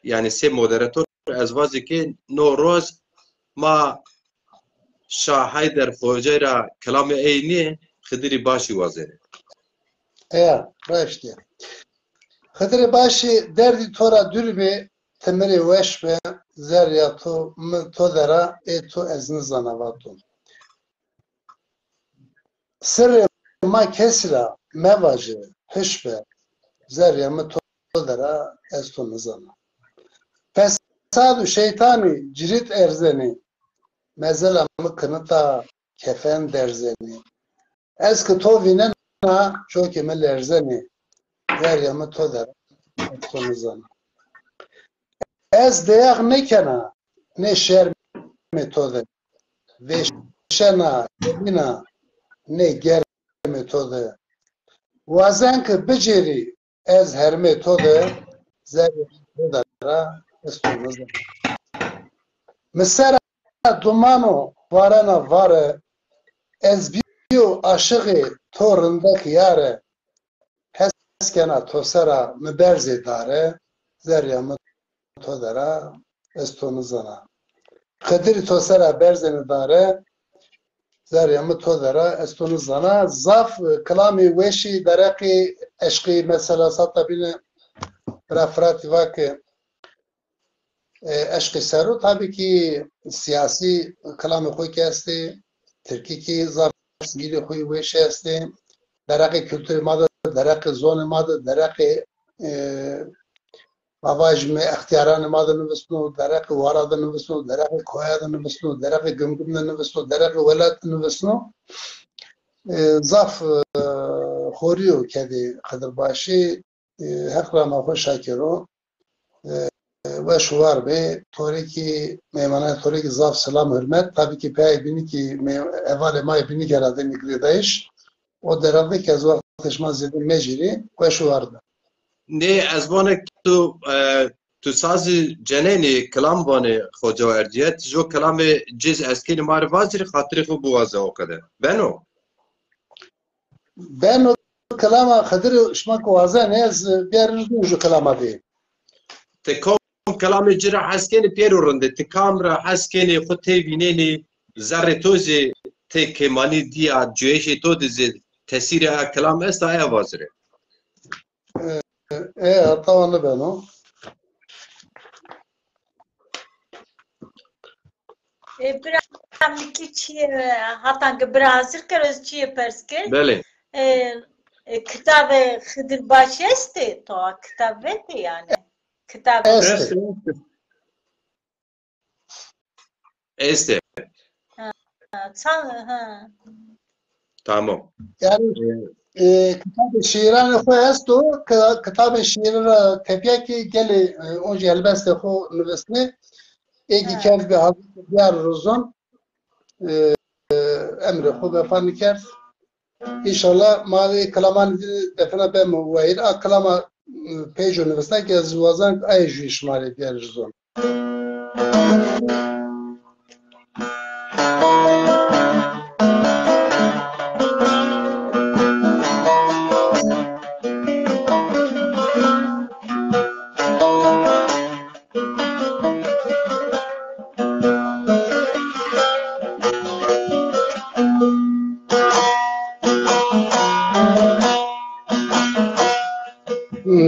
yani se moderatör ezvazı ki no roz ma Şah Haydar Hocayra kelamı eyni Xediri başı vazeni başta Xediri başı derdi tora dürbe temeri weş be zerya to dera to ezni zanavatum. Sırrı ma kesra mevacı hışbe zerya to dera ez to nizana. Fesadu şeytani cirit erzeni mezela mı kınıta kefen derzeni. Ez ki to vinena çok emel erzeni zerya mı to dera ez to nizana. Ez deyaq nekena ne şer metode ve şena yemina ne ger metode wazen ki biceri ez her metode zer metodara estumuz mesela dumano varana vare ez biyo aşığı torundaki yare heskena tosera müberze dare zerya todara estonuzana. Kadir tosera berzeni dare zeryamı todara estonuzana. Zaf kalami weşi dereki eşki mesela satta bine rafrati vaki eşki seru tabii ki siyasi kalami koy kesti Türkiye ki zaf sivili koy weşi esti dereki kültürü madı dereki zonu madı dereki Mavajme ihtiyarane madı nüvesno, dereki varada nüvesno, dereki koyada nüvesno, dereki gümgümde nüvesno, dereki velat nüvesno. Zaf xoriyo kedi Kıdırbaşı hekrama hoş şakiro ve şuvar be toriki meymana toriki zaf selam hürmet tabii ki pey bini ki evale may bini gerade nikridayiş o derade ki az vakteşmaz zedin meciri ve şuvarda. Ne ezvane tu sazı ceneni kelam vane xoca erdiyet jo kelamı ciz eskeni mar vazir hatırı xu buvaza o kadar. Ben o kelama xadir şmak vaza ne az biarın jo kelama de. Te kom kelamı cira eskeni pierorunde te kamera eskeni xu te vineni zarretozi te kemani dia cüeşi to dizi tesiri kelam esta ya vazire. Tavanı ben o. Biraz ki hatta ki Brazil kerez çiğ perske. Bele. Kitabı Kıdırbaşı esti to kitabı yani. Kitabı Este. Tamam. Yani kitabı şiirane xo esto kitabı şiir tepeki geli onca elbette xo nüvesne eki kev bir hazır diğer rozon emri xo befani ker İnşallah mavi kalaman define ben muvayir aklama pejo nüvesne ki zivazan ay ju işmali diğer rozon.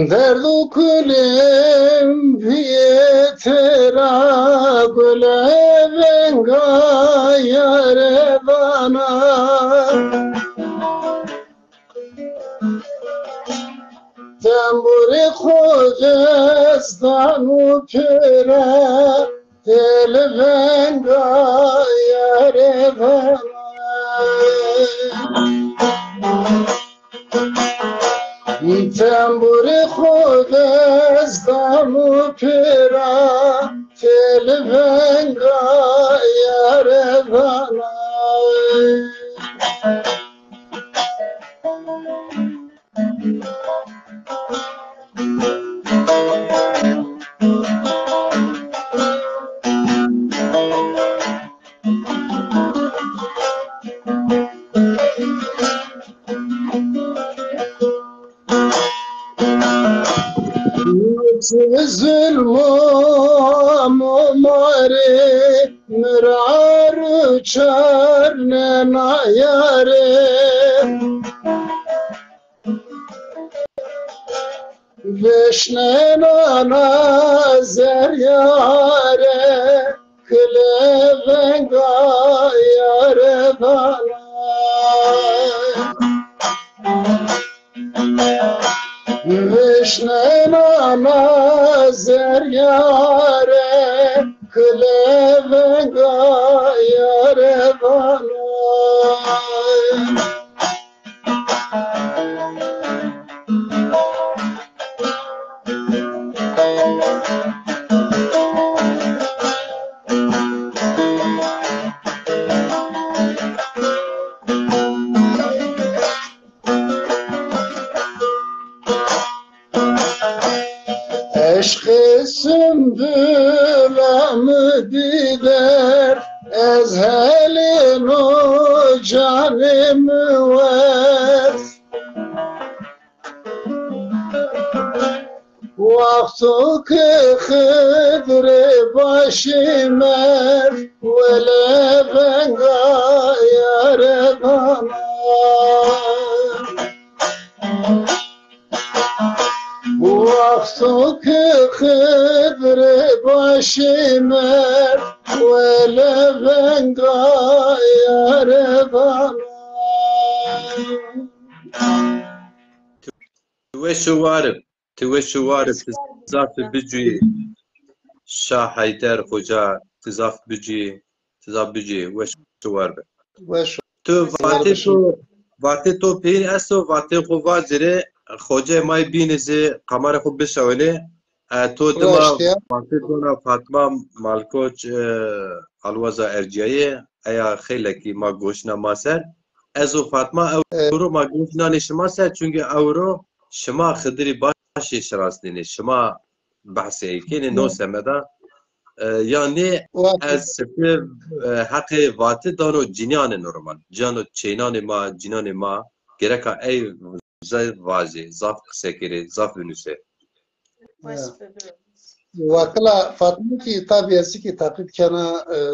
Derdu kulem fiyetera gule venga yare bana Temburi khojestanu pera tel venga yare bana Temburi khojestanu pera tel venga yare bana Zulmum mare mirar çarne nayare Vişnenana zeryare Klevenga yare bana Vişnenana zeryare Klevenga yare bana Eşk-ı sümbüle diler ezhelin o canımı ver Vaktu ki hıdrı başımer Vele ben gayare bana Vaktu ki hıdrı başımer Vele ben gayare bana توشوارب تزاف بجي شاه حيدر خوجا تزاف بجي وشوارب تو وقتی تو پین اسو وقتی خوبا زره خوجه مای بینزه قمر خوب بشونه تو دما وقتی دونا فاطمه مالکوچ الوزا ارجیه ایا خیلی کی ما گوشنا ماسر ازو فاطمه اورو ما گوشنا نشما سر چونگه اورو شما خدری باشی شراستینی شما بحثی کنی نو سمدا yani از سفر حق واته دانو جنیان نورمال جانو چینان ما جنان ما گرکا ای زاف واجی زاف سکری زاف ونوسه وکلا فاطمه کی تابعیتی کی تقلید کنه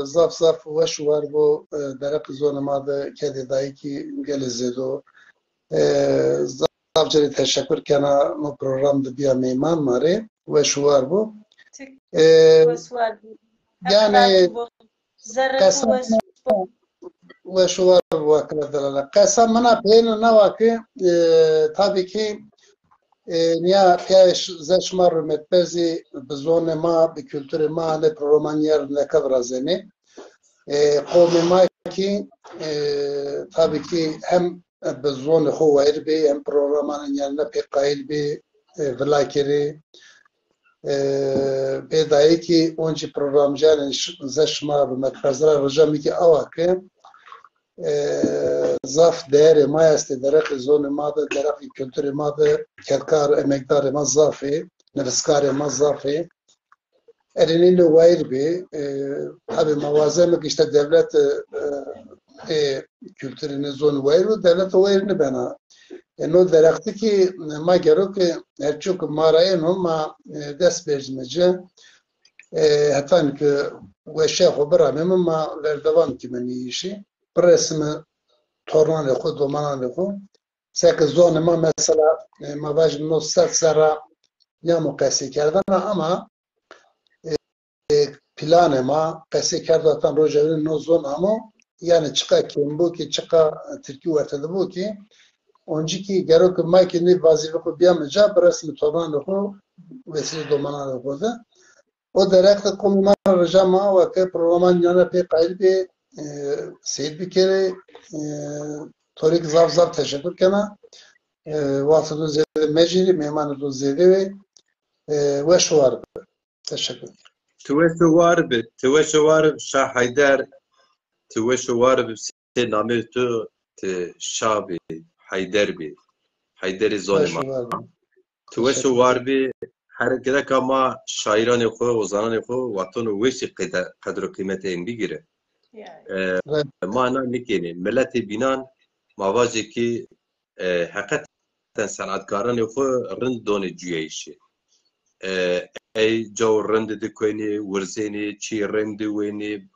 زاف وشوار بو درق زون ماده کدی دایی کی گل زدو زاف جری تشکر کنه مو پروگرام ده بیا میمان ماره وشوار بو يعني وشوار وكلا دلاله قسم منا بين نواكي tabii ki نیا پیش زشمار متبزی بزون ما بکلتور ما نه پرومانیر نکبر زنی قوم ما کی tabii ki hem بزون خو ویر بی هم پرومانیر نه پیقایل بی ولایکری بدایی کی اونچه پروگرامجان زشمار متبزر رجامی کی آواکه zaf değeri mayeste derek zone madı derek kültürü madı kerkar emekdar ma zafi nefskar ma zafi ereninde wayr bi tabi mavazemek işte devlet kültürünü zone wayr devlet wayr bana no derekti ki ma gero ki her çok marayen ma dest bezmece hatta ki ve şeyh obra ma verdavan ki meni işi resmi tornane خود و منان خود سک زون ما مثلا ما باج نصد سرا یا مقایسه کردن اما پلان ما قیاس کردن روزانه نوزون اما yani çıka kim bu ki çıka Türkiye ortada bu ki oncu ki gerek makine vazife ko biamaca resmi tornane خود vesile domanan خود o direkt konular rejama ve ke programın yana pe qaybi Seyit bir kere Torik Zavzav teşekkür kana Vasıdun Zede Mecili Meymanıdun Zede ve şu var teşekkür Tüveşu var Şah Haydar Tüveşu var se namı tu Şabi Haydarbi Haydari zonema Tüveşu var bi her gerek ama şairan xo ozanan xo vatonu veşi kadro kıymeti en bigire مانا نکنی ملت بینان موازی که حقیقتا صنعتکاران خو رند دونه جویشی ای جو رند دکنی ورزینی چی رند وینی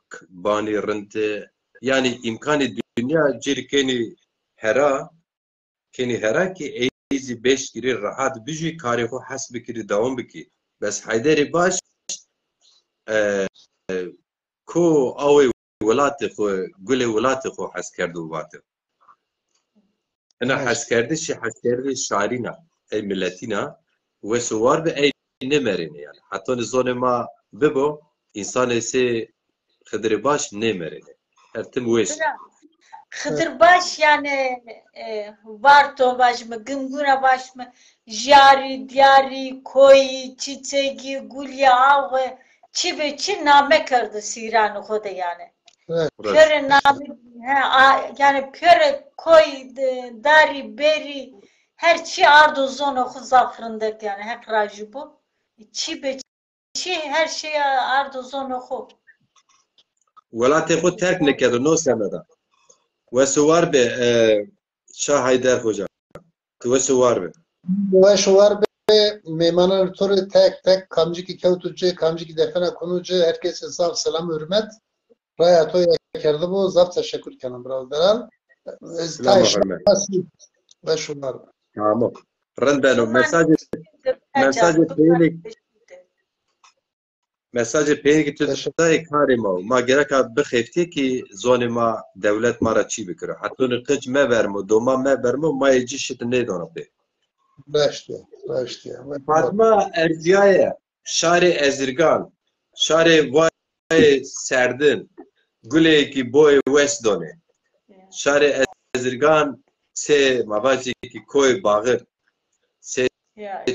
بانی رند یعنی امکان دنیا جیر کنی هرا که ای temizi 5 giri rahat biji karı xo has bikiri devam biki. Bes Hayderi baş ko awe welatê xwe gulê welatê xwe hes kerd û vatê. Ena hes kerdê şi hes kerdê şarîna ey milletîna ve suwar be ey nemerîne yani. Heta zonê ma bibo insanê sê Xidrê baş nemerîne. Her tim wêş. Xıdırbaş yani Varto baş mı, Gımgura baş mı, Jari, Diyari, Koy, Çiçeği, Gulya, Avı, çi ve çi name kırdı Siran'ı koda yani. Pöre name, yani pöre koy, dari, beri, her çi ardu zonu zafrındak yani, hep rajı bu. Çi ve çi her şey ardu zonu xo. Welatê xwe terk nekirdi no semeda. Ve suwar be Şah Haydar Hoca. Ve suwar be. Ve şuvar be meymanan toru tek kamcıki kevtucu, kamcıki defene konucu, herkese sağ selam hürmet. Raya toya kerdi bu, zap teşekkür kanım biraderan. Selam hürmet. Ve şuvar be. Tamam. Randano mesajı peyni tu dayı karima ma gereka bixefti ki zoni ma devlet mara çi bikire. Hatta ne kıç me vermo, doma me vermo, ma eci şit ne dona pe. Başta. Fatma Erciyaya, Şari Ezirgan, Şari Vay Serdin, Gule ki boy West done. Şari Ezirgan se mavaji ki koy bağır, se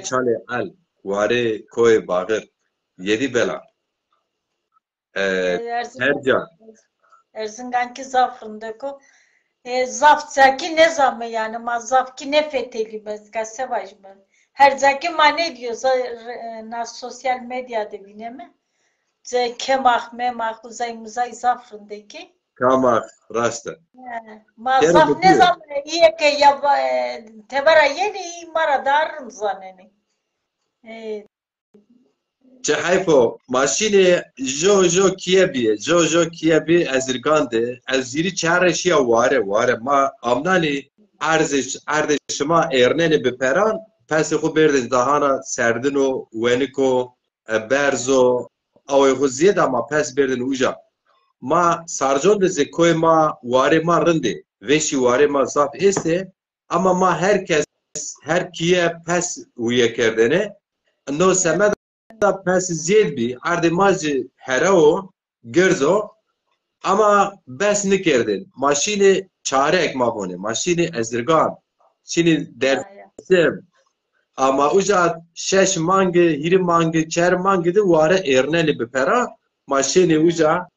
çale al, vare koy bağır, yedi bela. Ercan. Erzincanki zafrındaki zaftsaki ne zamı yani ma zafki ne fetheli bezgase var mı? Her zaki ma ne diyorsa na sosyal medyada bineme. Ze kemah memah uzay zafrındaki. Kemah rasta. Ma zaf ne zamı iyi ki ya tebara yeni mara darım zaneni. Çehayfo, maşine jo kiyebi ezirgande, eziri çareşiya vare ma amnani ardışma erneni beperan, pesi xu berdin dahana serdino, weniko, berzo, avay xu ziyeda ma pes berdin uja. Ma sarjon de zekoy ma vare ma rinde, veşi vare ma zaf este, ama ma herkes, her kiye pes uye kerdene, no semed pes ziyed bi arde mazı herao gerzo ama bes nikerdin maşini çarek mabone maşini ezirgan şimdi dersim ama uca şeş mangi hiri mangi çer mangi de vare erneli bepera maşini uca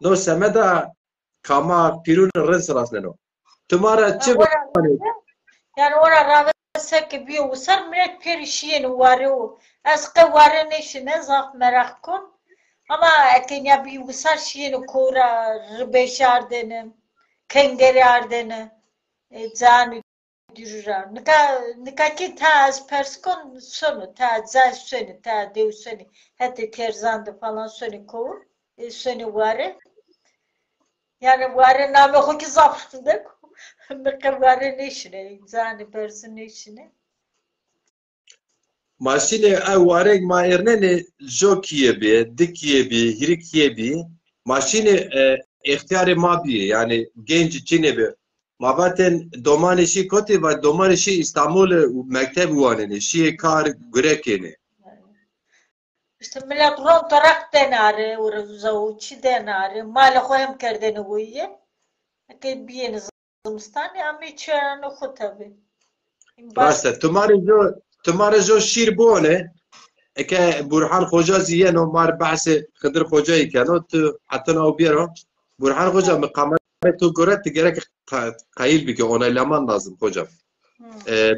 no semeda kama pirun rens rasneno tumara çi yani ora ravsek bi usar millet perişiyen vare o Aska vare neşine zaf merak kon. Ama ekenya bir usar şiyen kora rbeşar denim. Kengeri ardenim. Zani dürüra. Nika ki ta az perskon sonu. Ta zay sonu. Ta dev sonu. Hatta terzandı falan sonu kovur. Sonu vare. Yani vare name hoki zafrında. Nika vare neşine. Zani persin neşine. Maşine warek ma ernene jokiye be, dikiye be, hirikiye be. Maşine ihtiyarı ma bi yani genç çine be. Mabaten domaneşi koti ve domaneşi İstanbul mektep uanene, şiye kar gürekene. İşte millet ron tarak denare, uğraşuçi denare, mal koyam kerdene huye. Ki biyeni zımstani ama içerine ko tabi. Rasta, तुम्हारे जो शीर बोने के बुरहान खोजा जिये नो मार बास खदर खोजा ही क्या नो तो हाथों ना उबिरो बुरहान खोजा मकाम तो गोरे तिगरे kayıl bir ki onaylaman lazım hocam.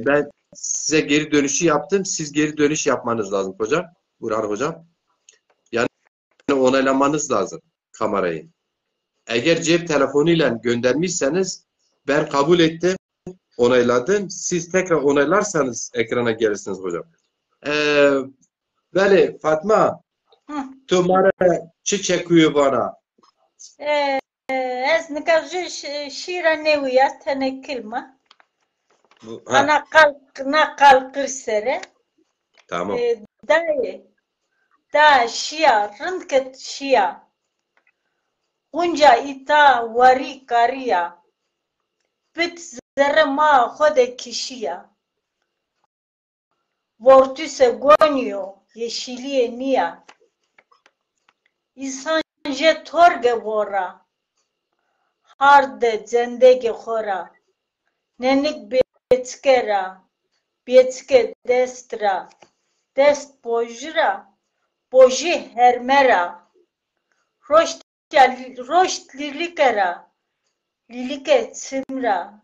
Ben size geri dönüşü yaptım. Siz geri dönüş yapmanız lazım hocam. Burhan hocam. Yani onaylamanız lazım kamerayı. Eğer cep telefonuyla göndermişseniz ben kabul ettim. Onayladım. Siz tekrar onaylarsanız ekrana gelirsiniz hocam. Böyle Fatma tumara çi çekiyor bana? Ez nikazı şira neviya tane kelime. Ana kalkır sere. Tamam. Da şia, rıntket şia. Unca ita vari kariya. Bit zere ma xode kişiya. Vortüse gonyo, yeşiliye niya. İnsan je torge vora. Harde zendegi xora. Nenik betskera. Betske destra. Dest bojra. Boji hermera. Roşt lilikera. Lilike tsimra.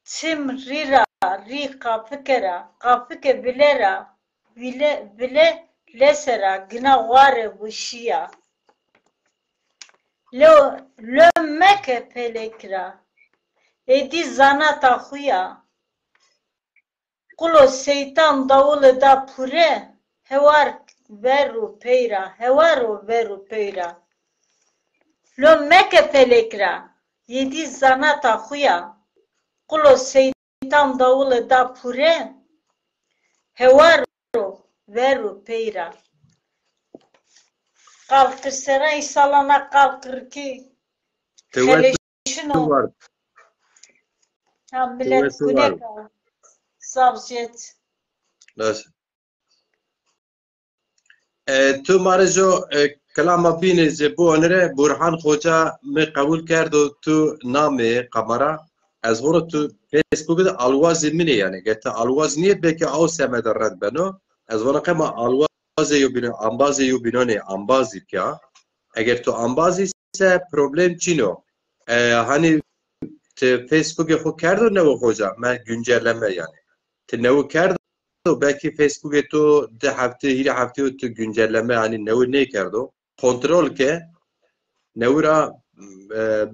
Tsim rira. Ri kapikera. Kapike vilera. Vile lesera. Gina vare vuşiya. Lömmeke pelekra. Edi zanata huya. Kulo seytan davulu da pure. Hevar veru peyra. Hevaru veru peyra. Lömmeke pelekra. Yedi zanata huya. Kulo seytan davulu da pure. Hevaru veru peyra. Kalkır sera insalana kalkır ki. Heleşino. var. Ha millet güne kal. Savcet. Nasıl? تو مارجو کلام بینی زبو انره برهان خوجا می قبول کرد و تو نام قمرا از ورا تو فیسبوک ده آلواز منی یعنی گت آلواز نیه بکی او سمه در رد بنو از ورا قما آلواز یو بینو انباز یو بینونه انبازی کیا اگر تو انبازی سه پروبلم چینو hani te فیسبوک خو کرد و نو خوجا من güncelleme yani te نو کرد belki Facebook'e tu de hafta hile hafta tu güncelleme hani ne kerdo kontrol ke nevra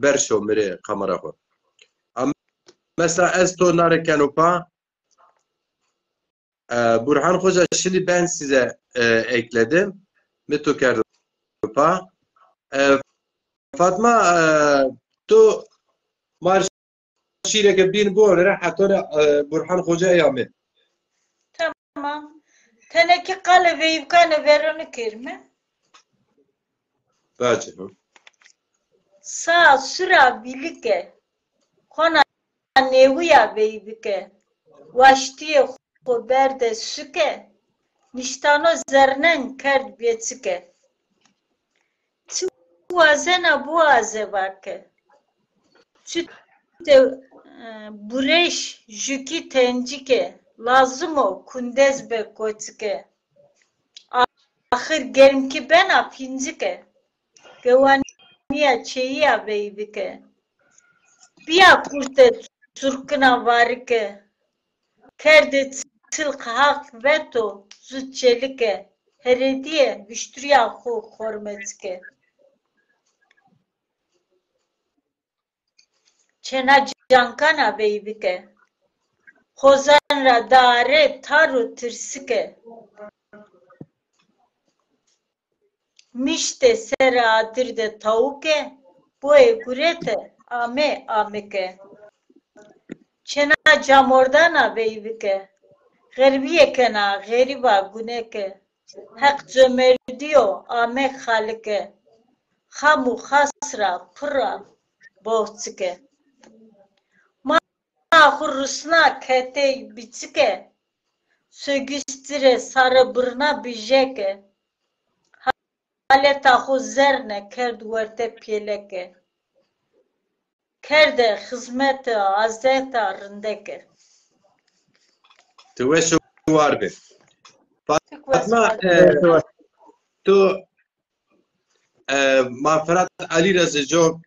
berşo mere kamera ko. Ama mesela ez to nare kanopa Burhan Hoca şimdi ben size ekledim. Meto kerdo pa Fatma tu marşire ke bin bu ara hatta Burhan Hoca yame. Tamam. Teneki kale ve imkanı vereni kirme. Bence. Sa sıra bilike. Kona nevuya beybike. Vaştiye kuberde süke. Niştano zernen kerd betsike. Tuazena buaze vake. Tüte bureş jüki tencike. Lazım o kundez be koçke. Ahir gerimki ben apinzike. Gevaniya çeyiya beybike. Biya kurte turkuna varike. Kerde tilk hak veto zutçelike. Herediye vüştüriya hu hormetike. Çena cankana beybike. Hozanra dare taru tırsike. Mişte sera adirde tavuke. Boye gurete ame amike. Çena camordana beybike. Garibiye kena gariba guneke. Hak cömerdiyo ame halike. Hamu hasra pıra boğtsike. Hurusna kete biçike. Sögüstire sarı bırna bijeke. Haleta huzerne kerd verte pieleke. Kerde hizmete azeta rındeke. Tu şu var be. Fatma tu mağfiret Ali Rezico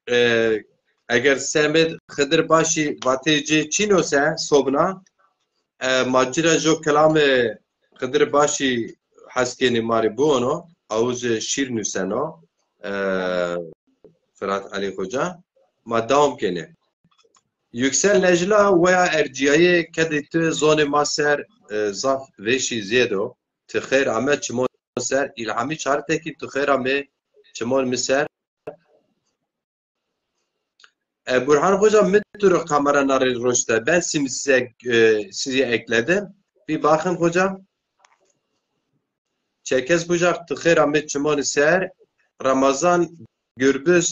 eğer Semed Xıdır başı vateci çino se sobna macera jo kelam Xıdır başı haskeni mari buono avuz şir nüseno Fırat Ali Hoca ma devam kene yüksel necla veya erciyayı kediti zone maser zaf veşi zedo tıxer amet çimon ser ilhami çarteki tıxer ame çimon miser Burhan Hocam müttürü kamera narı roşta. Ben şimdi size ekledim. Bir bakın hocam. Çerkez bucak tıkhir Ahmet Çuman ser Ramazan Gürbüz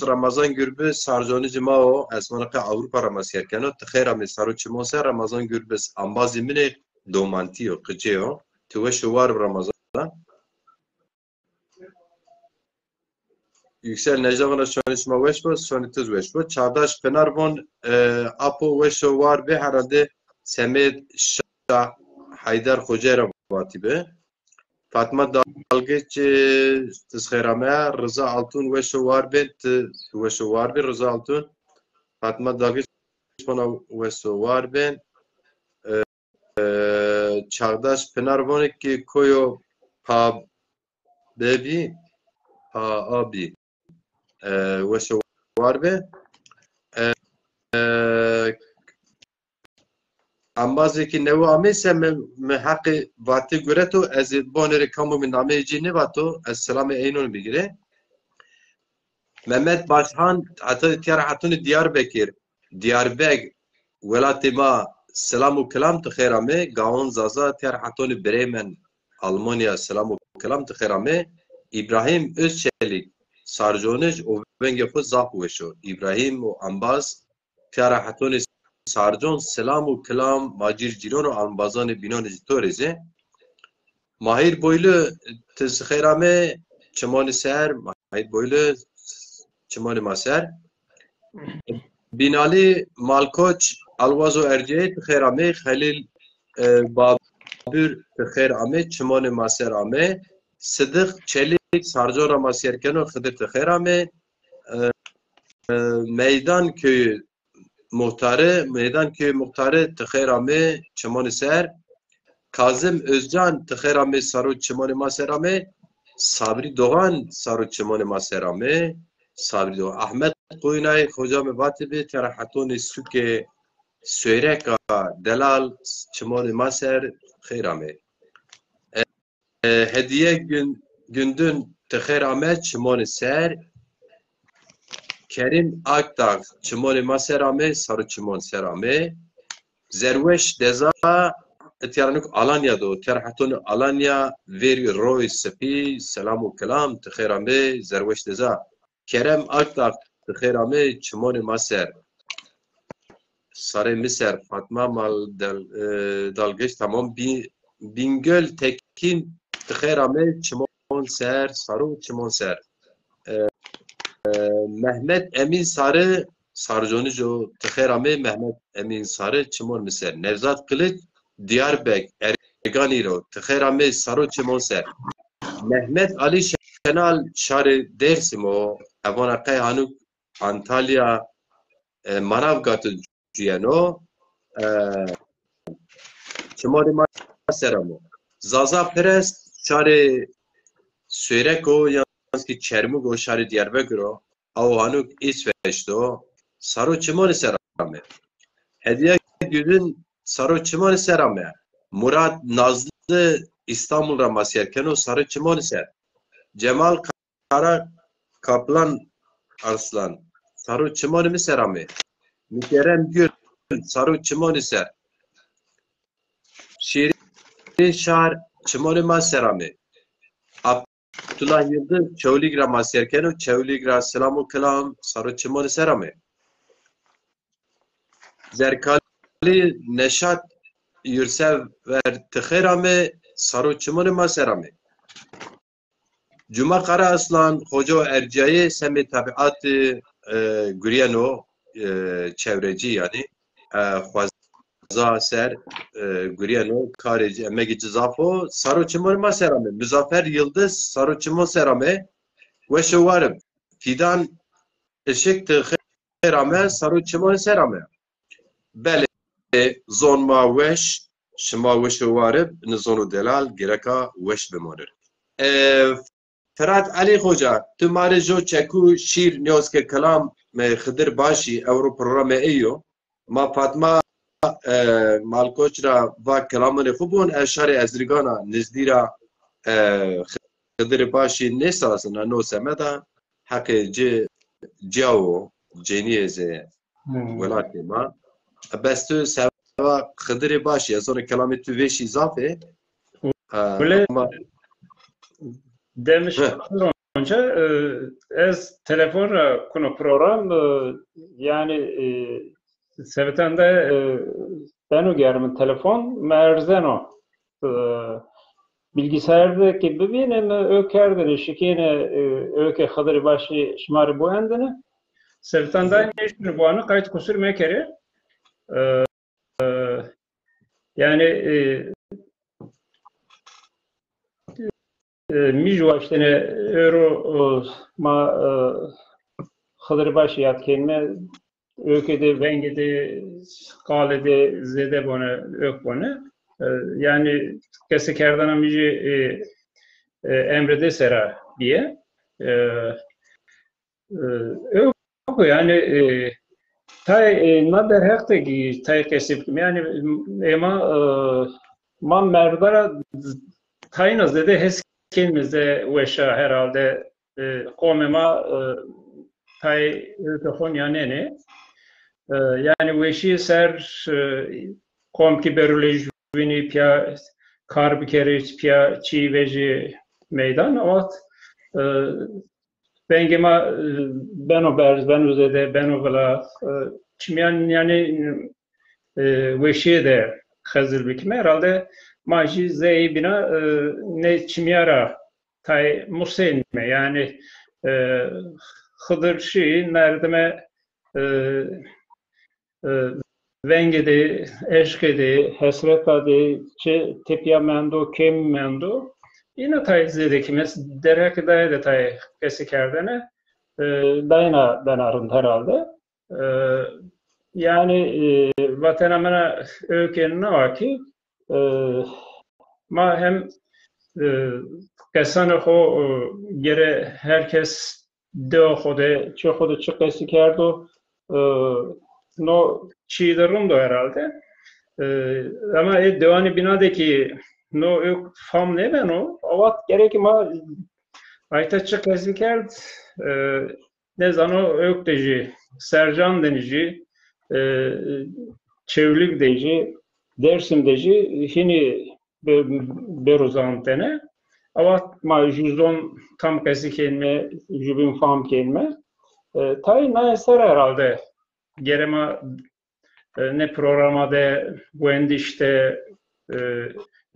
sarjoni cimao esmanaka Avrupa Ramas yerkeno tıkhir Ahmet Saru Çuman ser Ramazan Gürbüz ambazi mine domantiyo kıceo tuve şuvar Ramazan Yüksel Necdavana şanışma veşbo şanıtız veşbo Çağdaş Pınarbon Apo veşo var ve herhalde Semed Şah Haydar Hocera vatibe Fatma Dalgıç tızkırame Rıza Altun ve Şuvar ben Rıza Altun Fatma Dalgıç bana ve Şuvar ben Çağdaş Pınarbonik ki koyo pa bebi pa abi ve Şuvar ben Ambazı ki nevo amese me hakkı vati göre to ez bonere kamu min ameci ne vato esselamü eynon bigire Mehmet Başhan hatta tiyar hatun Diyarbek velatima selamu kelam tıkherame gaon zaza tiyar hatun Bremen Almanya selamu kelam tıkherame İbrahim Özçelik sarjonej o venge xo zahuveşo İbrahim o ambaz tiyar hatun Sarjon selamu kelam macir ciron o ambazan binon jitoreze Mahir boylu tezkherame çamani ser Mahir boylu çamani maser Binali Malkoç Alvazo Erciyet tezkherame Halil Babür tezkherame çamani maser ame Sıdık Çelik Sarjon ramaserkeno Xıdır tezkherame Meydan köyü Meydan köyü muhtarı tıkherame çamani ser Kazım Özcan tıkherame sarı çamani maserame Sabri Doğan sarı çamani maserame Sabri Doğan Ahmet Koyunay hocam vatibi terahatoni suke Söyreka Delal çamani maser tıkherame Hediye Gündün tıkherame çamani ser Kerim Akdağ, Çimoni Maserame, Sarı Çimon Serame, Zerveş Deza, Etyaranuk Alanya'da, Terhatun Alanya, Veri Roy Sepi, Selamu Kelam, Tıkherame, Zerveş Deza, Kerem Akdağ, Tıkherame, Çimoni Maser, Sarı Miser, Fatma Mal Dalgeç, tamam, Bingöl Tekin, Tıkherame, Çimon Ser, Sarı Çimon Ser, Mehmet Emin Sarı Sarjonijo tıkherame Mehmet Emin Sarı Çimon Miser Nevzat Kılıç Diyarbek Erganiro tıkherame Sarı Çimon Ser Mehmet Ali Şenal Şarı Dersimo Evana Kayhanuk Antalya Manavgat Cuyano Çimon Maseramo Zaza Perez Şarı Söyreko ki Çermuk o şarı Diyarbakır'o Avhanuk İsveç'to Sarı Çimon Serame Hediye Gül'ün Sarı Çimon Serame Murat Nazlı İstanbul Ramasyerkeno Sarı Çimon Ser Cemal Kara Kaplan Arslan Sarı Çimon Serame Mükerrem Gül Sarı Çimon Ser Şirin Şar Çimon Serame Abdullah Yıldız Çevligra Masyerkeno Çevligra Selamu Kelam Sarı Çimon Serame Zerkali Neşat Yursev ver Tıkherame Sarı Çimon Serame Cuma Kara Aslan Hoca Erciye Semi Tabiat Guriano çevreci yani Khwaza Ser Guriano Kareci Emegi Cizafo Sarı Çimon Serame Müzafer Yıldız Sarı Çimon Serame ve Şuvarım Fidan Işık Tıkherame Sarı Çimon Serame Bele zonma weş şima weş varib nizonu delal gereka weş bemanır. Ferhat Ali Hoca tu mare jo çeku şiir nyoske kelam me Xıdır Başi Euro programı eyo ma Fatma Malkoçra va kelamını xubun eşari ezrigana nizdira Xıdır Başi nesasına no semeda hakkı ciao ceniyeze Welatê ma. Bes tu seva Xıdırê baş ya sonra kelamê tu vêşî zafê. Öyle Ama demiş önce ez telefonla konu program yani seveten de ben o geldim telefon merzeno bilgisayardaki benim ökerdini şikene öke Xıdırê başı şmarı bu endine seveten de ne bu anı kayıt kusur mekeri yani mijvaştene euro ma Xıdırê başı yatkenme ökede vengede kalede zede bana ök bana yani kesi kerdana miji emrede sera diye ök yani tay nader hekteki tay kesip yani ema man merdara tayna zede heskenmizde veşa herhalde komema tay telefon yani ne yani veşi ser komki berulejvini pya karbikeriç pya çi veji meydan ama bengema beno berz beno zede beno vela çimyan yani veşi de hazır bikme herhalde maji zeyi bina ne çimyara tay musenme yani Xıdır şi nerdime vengede, eşkede, hesretade, tepya mendo, kem mendo. Yine tay zedekimiz derek daya da tay kesikerdene dayına denarın herhalde. Yani vatanamına ökenine var ki ma hem kesanı o gere herkes de xode çi xode çi kesikerdo no çiğderim de herhalde. Ama devani binadaki no yok fam ne ben o avat gerek ma ayta çık kesiker ne zano yok deji Sercan denici çevlik deji Dersim deji hini beruzantene avat ma yüzon tam kesikelme jübün fam kelme tay na eser herhalde gerema ne programada bu endişte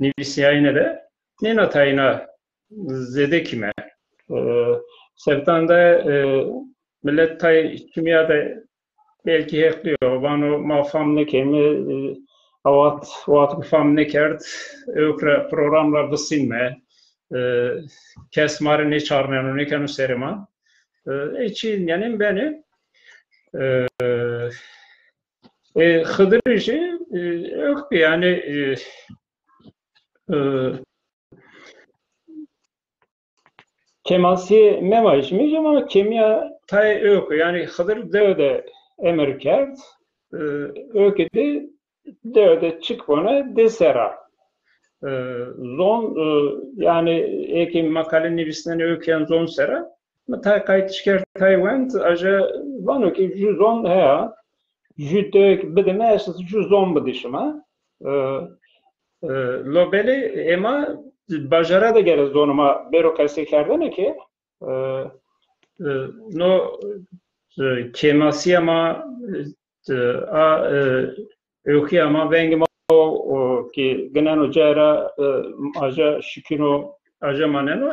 nivisiyayne de ne natayına zede kime sevtanda millet tay kimyada belki hekliyor bana mafam ne keme avat fam ne kert ökre programlar vısinme kesmarı ne çarmenu ne kenu serima için yani beni Xıdır işi yok yani kemalsi mevajmayacağım ama kimya tay yok yani Xıdır de emerkert ökede de çık bana desera zon yani ekim makale nivisinden öken zon sera tay kayıt çıkar Tayvand aja vano ki ju zon hea jütök bedeme esas ju zon bedişima lobeli ema bajara da gere zonuma berokasi kerdene ki no kemasiyama ökiyama vengima ki genen ojara aja şükino aja maneno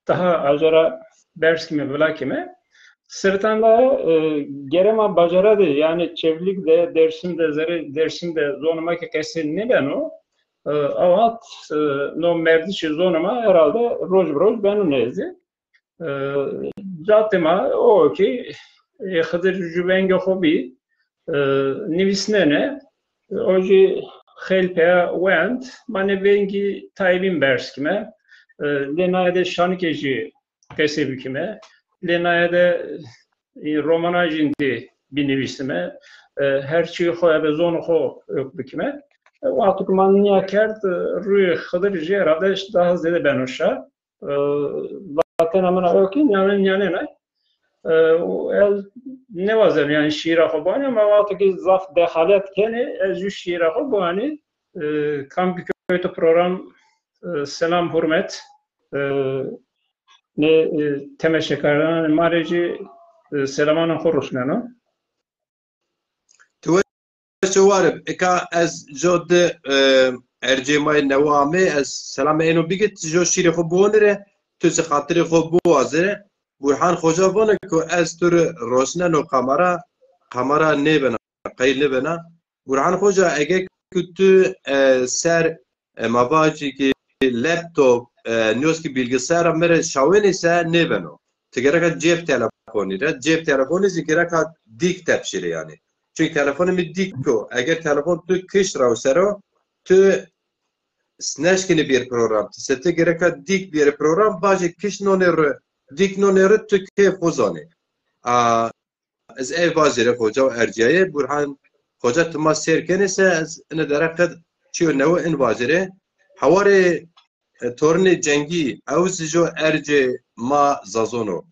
daha ajara berskime velakime sırtanda gerema bajaradı yani çevlik de dersimde zonuma ki kesin ne ben o avat no merdişi zonuma herhalde roj ben nezi zaten o ki Xıdır jüvenge hobi nivisnene oji helpe went mane vengi taybin berskime lenayde şanikeji kesebikime lenayde romanajindi binivisime her şeyi hoya zonu ho ökbikime artık manya kert rüy Xıdır herhalde daha zede ben uşa zaten amına ökin yani ne نوازم يعني شیرا خو بانی ما وقتی که زاف دخالت کنه از جو شیرا خو بانی کام kötü program selam hürmet ne temeşekardan mareci selamanın horusnano شوارب إكا أز جود أرجع ماي نوامي أز سلام إنه بيجت جو شيري خبونره تز خاطر خبوازه برهان خوجابونه كو أز تر روشنا نو كاميرا نبنا قيل نبنا برهان خوجا أجا كنت سر مباجي كي لابتوب نيوز كي bilgisayar مره شاوني سا نبنا تجرا جيب تلفوني ده جيب تلفوني زكرا ديك تبشير يعني çünkü telefonum dikko. Eğer telefon tu kışra o sero tu snaşkini bir program. Sete gereka dik bir program. Bazı kış noneru dik noneru tu kef hozane. Az ev bazı hoca erciye Burhan hoca tuma serkenise az ne derakat çiyo nevo en bazı havari torni cengi avuzjo erce ma zazono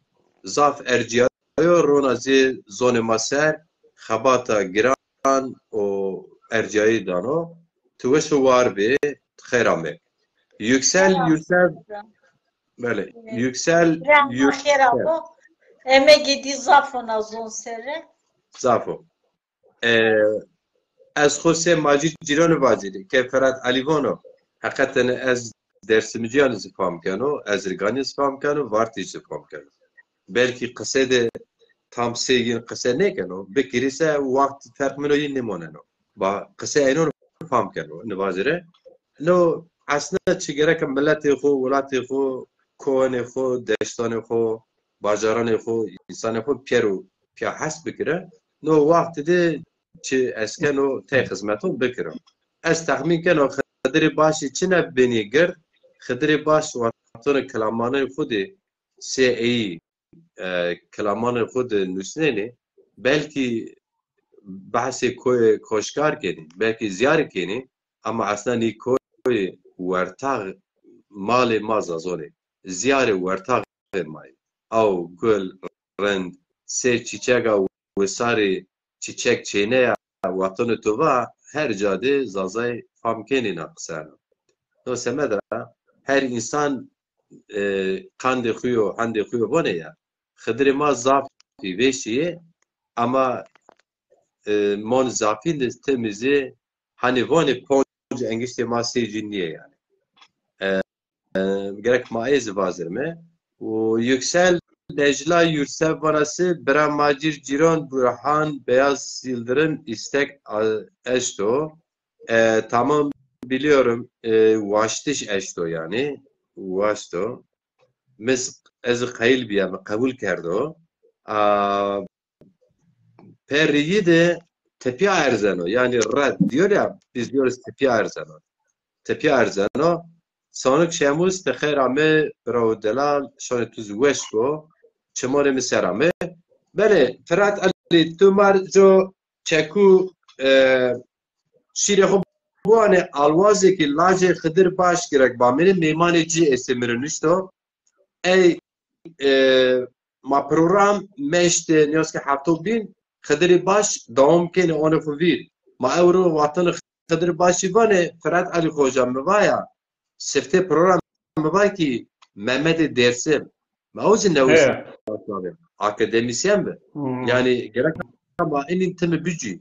zaf erciye rona zi zone maser خباتا گران و ارجایی دانو توش وار به خیرامه yüksel böyle yüksel eme gidi zafona zon sere zafo az xose majid ciran vaziri ke Ferhat Alivono hakikaten az dersimi cihan zifam kano az rgani zifam kano varti zifam kano belki qasede tam sevgin kısa ne kano bekirse vakti termino yine monano ba kısa aynı fam kano ne vazire no aslında çigerek milleti xo velati xo kone xo destane xo bajarane xo insane xo pya has bikire no vakti de çi eskeno te hizmeton bikire az tahmin kano xidri başı çine benigir xidri baş vatonu kelamane xudi se کلامان خود نوشنه بلکه بحث کوی کوشکار کنی بلکه زیار کنی اما اصلا نی کوی ورتاق مال مازازونه زیار ورتاق مای او گل رند سه چیچگا و ساری چیچک چینه وطن تو و هر جاده زازای فهم کنی نقصانو نو سمدر هر انسان قند خویو هند خویو بونه یا خدری ما زافی وشیه اما من زافی temizi hani vani ponc engişte ma seyciniye yani gerek maiz vazirme o yüksel Necla Yursev vanası Bram Macir Ciron Burhan Beyaz Yıldırım istek eşto tamam biliyorum vaştiş eşto yani vaşto mes از قیل بیام قبول کرده پریه de tepya erzano yani rad diyor ya biz diyoruz tepya erzano sonuk şemus te khairame bro delal şöyle tuz weşko çemore miserame bele Ferhat Ali tumarjo çeku şire bu ane alwaze ki laje khadir baş gerek ba benim memaneci esemirnişto ey ما program meşte niyoske hafto bin khadri baş davam kene onu fuvir ma euro vatan khadri başı vane Ferhat Ali Hoca mevaya sefte program mevay ki Mehmet dersim mauzin nevus akademisyen mi yani gerek ama en temi bücü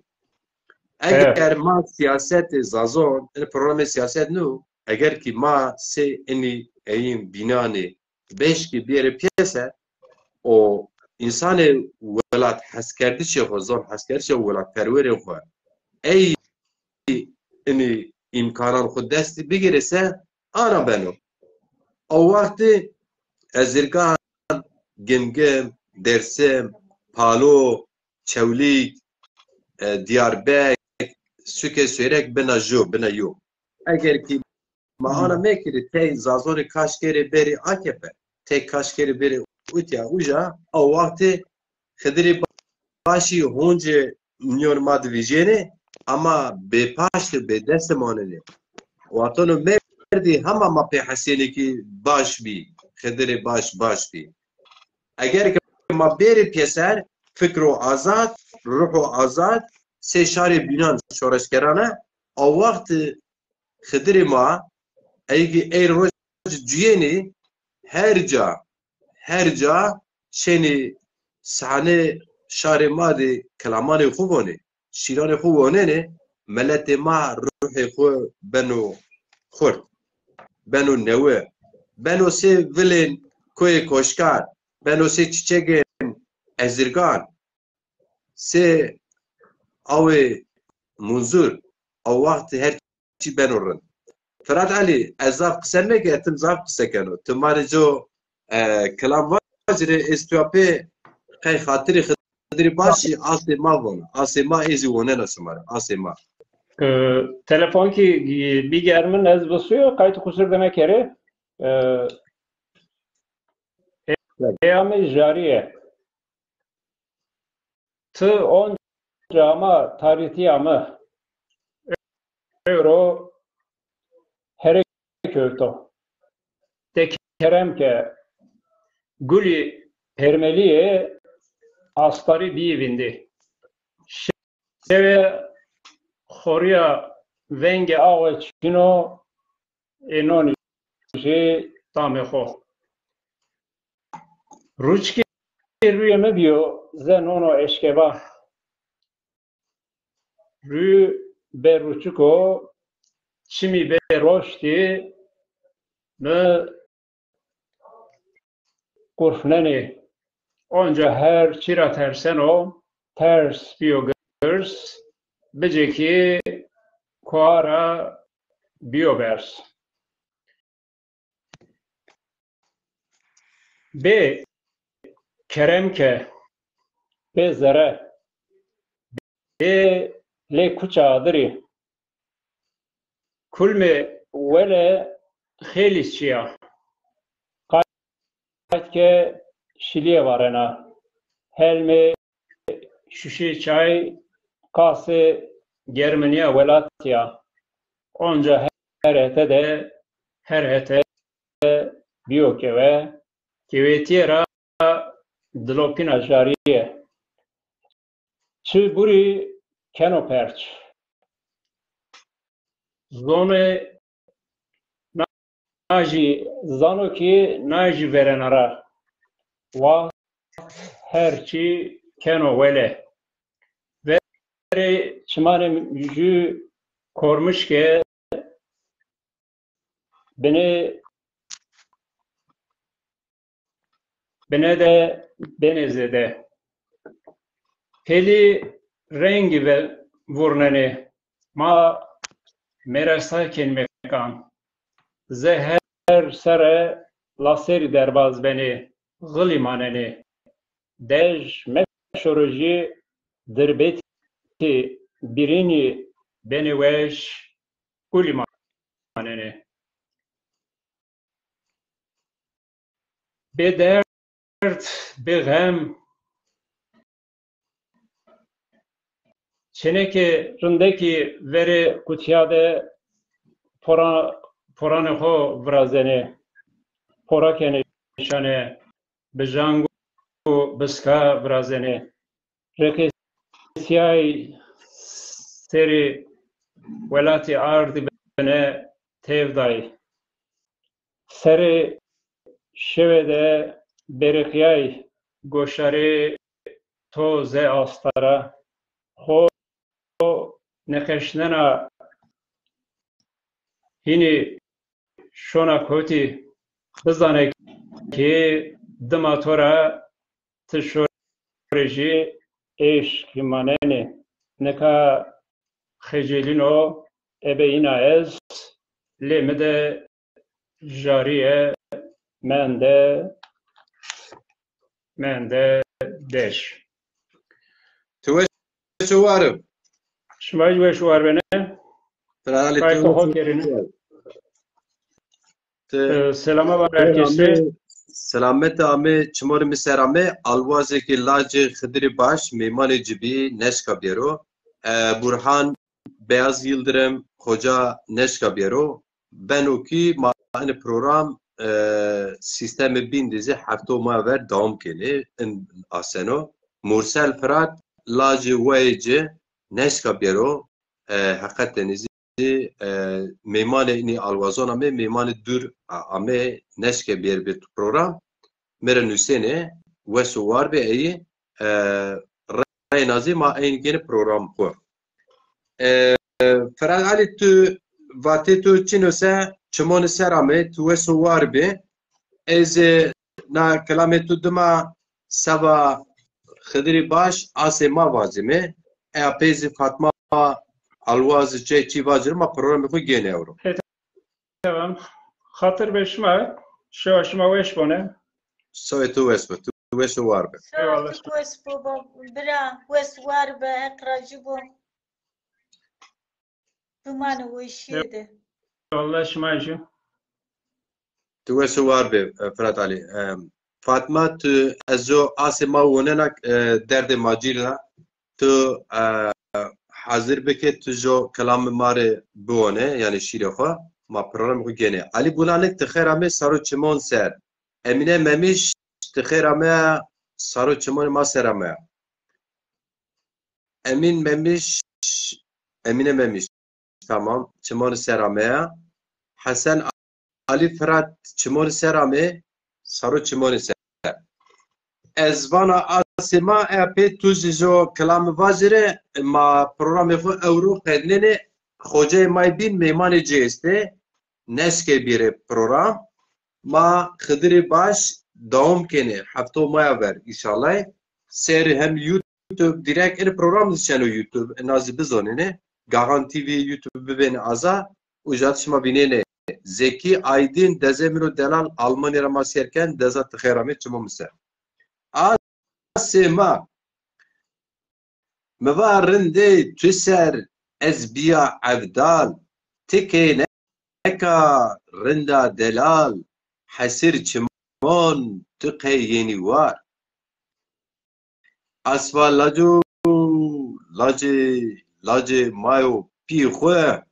eğer ma siyaset zazon program siyaset nu eğer ki ma se eni eyim binane 5 gibi bir piyasa o insanı velat haskerdi şehozon haskerdi şeh velat perveri xo ey ini imkanan xud desti bigirse ana beno o vakti ezirgan gemgem dersim palo çevlik diyarbek süke sürek bena yo eğer ki mahana mekiri te zazori kaşkeri beri AKP tek kaşkeri beri utya uja o vakti khidri başı honce milyon madvijene ama be paşte be destemane watonu merdi hama ma pe haseni ki baş bi khidri baş bi eğer ki ma bêrê pêser fikr û azad ruh û azad sê şarê bînan şoreşgeran e a wextê Xidrê ma ey roj ciyênê her ca şenê sahne şarê madê kelamanê xwe bonê şîranê xwe bonêne meletê ma ruhê xwe beno xurt beno newe beno sê vilên koyê koşkar beno sê çiçekên ezirgan sê awê munzur a wextê her çî beno rin Ferhat Ali ez zav qise neke etim zav qise keno tu marê jo kelam vacirê ez tu pê qey xatirê Xidrê başî asê ma vona asê ma êzî wonena şimare asê ma Telefon ki bir germin ez basıyor kayıt kusur demek yeri eyame jariye tı on ama tarihi ama euro her kötü de kerem ke guli permeliye astarı bivindi şeve Xoria venge awe çino enoni je tameho. Ruçki rüyeme biyo zenono eşkeba. Rü beruçuko çimi beroşti me kurfneni. Onca her çira terseno ters biyo görs Beceki Kuara Biobers. B. Keremke B. Zere B. Le Kuçadri Kulme Vele Helisçiya Katke Şiliye varena Helme Şuşi çay Kase Germania velatya onca her hete biyoke ve kevetiera dlopina jariye çi buri kenoperç zone naji zanoki naji verenara wa herçi keno vele Çimane jü kormuş ki beni de benezede heli rengi ve vurneni ma merasa kenmekan zeher sere laseri derbaz beni gılimaneni dej meşoroji dirbeti birini beneveş kulimanene bedert begem çeneke rındaki veri kutiyade porane ho vrazene porakene şane bejangu biska vrazene rekesiyay seri velati ardi bene tevday seri şevede berekiyay goşari toze astara ho nekeşnena hini şona koti bizane ki dmatora tşoreji eşkimanene neka خجلینو ابه اینا از لیمده جاریه منده دش توش شوارم شمای جو شوار بنه فرالي سلام بر herkese سلامت آمه چمور مسرامه آلوازه که لاج خدری باش میمان جبی نشکا بیرو برهان Beyaz Yıldırım Hoca Neşka Biyero ben o ki mani program سیستم بین دیزی هفتو ما ور دام کنه ان آسنو مرسل فرات لاج وایجه نشکا بیرو حقیقت دنیزی میمان اینی آلوازون همه میمان دور همه نشکا بیر بیت پروگرام میره نوسینه و سوار به ای رای نازی ما این گونه پروگرام خو فراد علی تو واتی تو چینوسه چمون سرامه تو سوار به از نا کلامه تو دما سبا خدری باش آسما وازمه اپیز فاطمه الواز چی واجر ما پروگرام خو گینه اورو Tamam. Hatır beşme. Şaşma veş bana. سوی تو وسو تو سوار به Eyvallah. شو وس بابا برا وس وار به اقرا جبو بمان وشيده Allah şmaycı. تو سوار به فرات علی فاطمه تو ازو آسما وننا درد ماجیلا تو حاضر بکه تو جو کلام ماره بونه یعنی شیر خو ما پروگرام خو گنه علی بولانک تخیرامه سارو چمون سر امینه ممیش تخیرامه سارو چمون ما سرامه امینه ممیش tamam çimon serame Hasan Ali Fırat çimon serame Saru çimon ser ezvana asima epe tuzizo kelam vazire ma programı xo euro qednene xoce maybin meyman ceste neske bir program ma khidri baş davam kene hafto maya ver inşallah ser hem YouTube direkt el program dışarı YouTube nazi bizonene Garanti TV YouTube beni aza ujatışma binene Zeki Aydin Dezemiro Delal Almanya ramasyerken Dezat Kheramet çumumse Asema Mevarinde tüser ezbiya evdal Tike neka rinda delal Hasir çimon tüke yeni var Asva lacu Lacı mayo pi xwe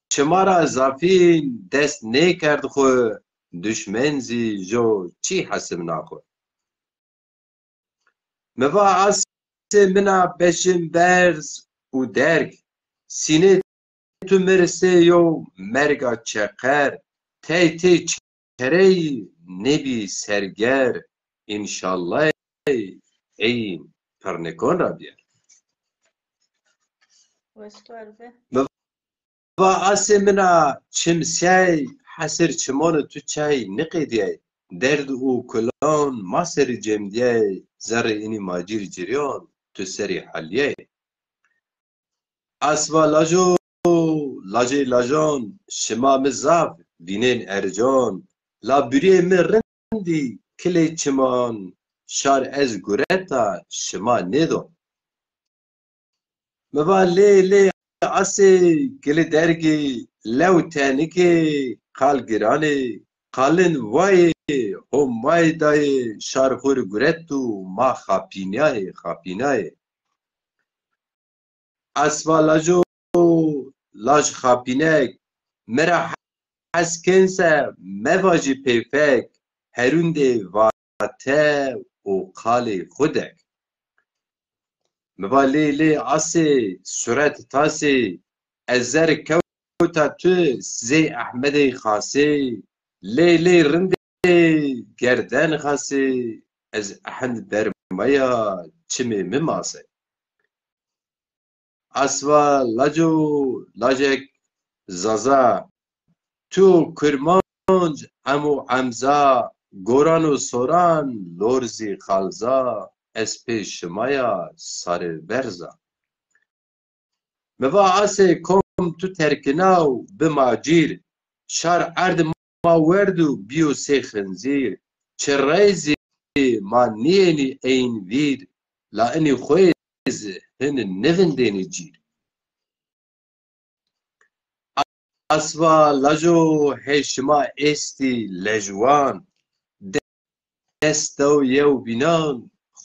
çimara zafin dest ne kerd xwe düşmen zî jo çi hesim naxwe meva asê mina beşim berz û derg sînê tu mirse yo merga çeqer tey tey çerey nebî serger inşallah ey pernekon rabiye وستوار به و آسمنا چمسای حسر چمان تو چای نقیدی درد او کلان ما سر جمدی زر اینی ماجیر جریان تو سری حلیه اسوا لاجان شما مزاف بینین ارجان لا بری مرندی کلی چمان شار از گورتا شما ندون مبا لی Asê gelê dergê lew tenike qal giranê qalin wayê homayê dayê şarxur guret û ma xapînayê asva lajo laj xapînek mera heskense mevajî pêfek herûndê vate û qalê xudek Meva lê asê suret tasê ezer kewta tu zê Ehmedê xasê lê rindê gerden xasê ez ehend dermaya çimê min masê asva lajek zaza tu kurmanc hemû emza goran û soran lorzî xalza ez pê şimaya sarê berza meva asê kom tu terkinaw bimacîr şar erd ma werd û biyo sê xinzîr çi reyzê ma niyênî eyn vîr la inî xwêz hin nivindênî cîr asva lajo hêşima êstî lejwan destew yew bînan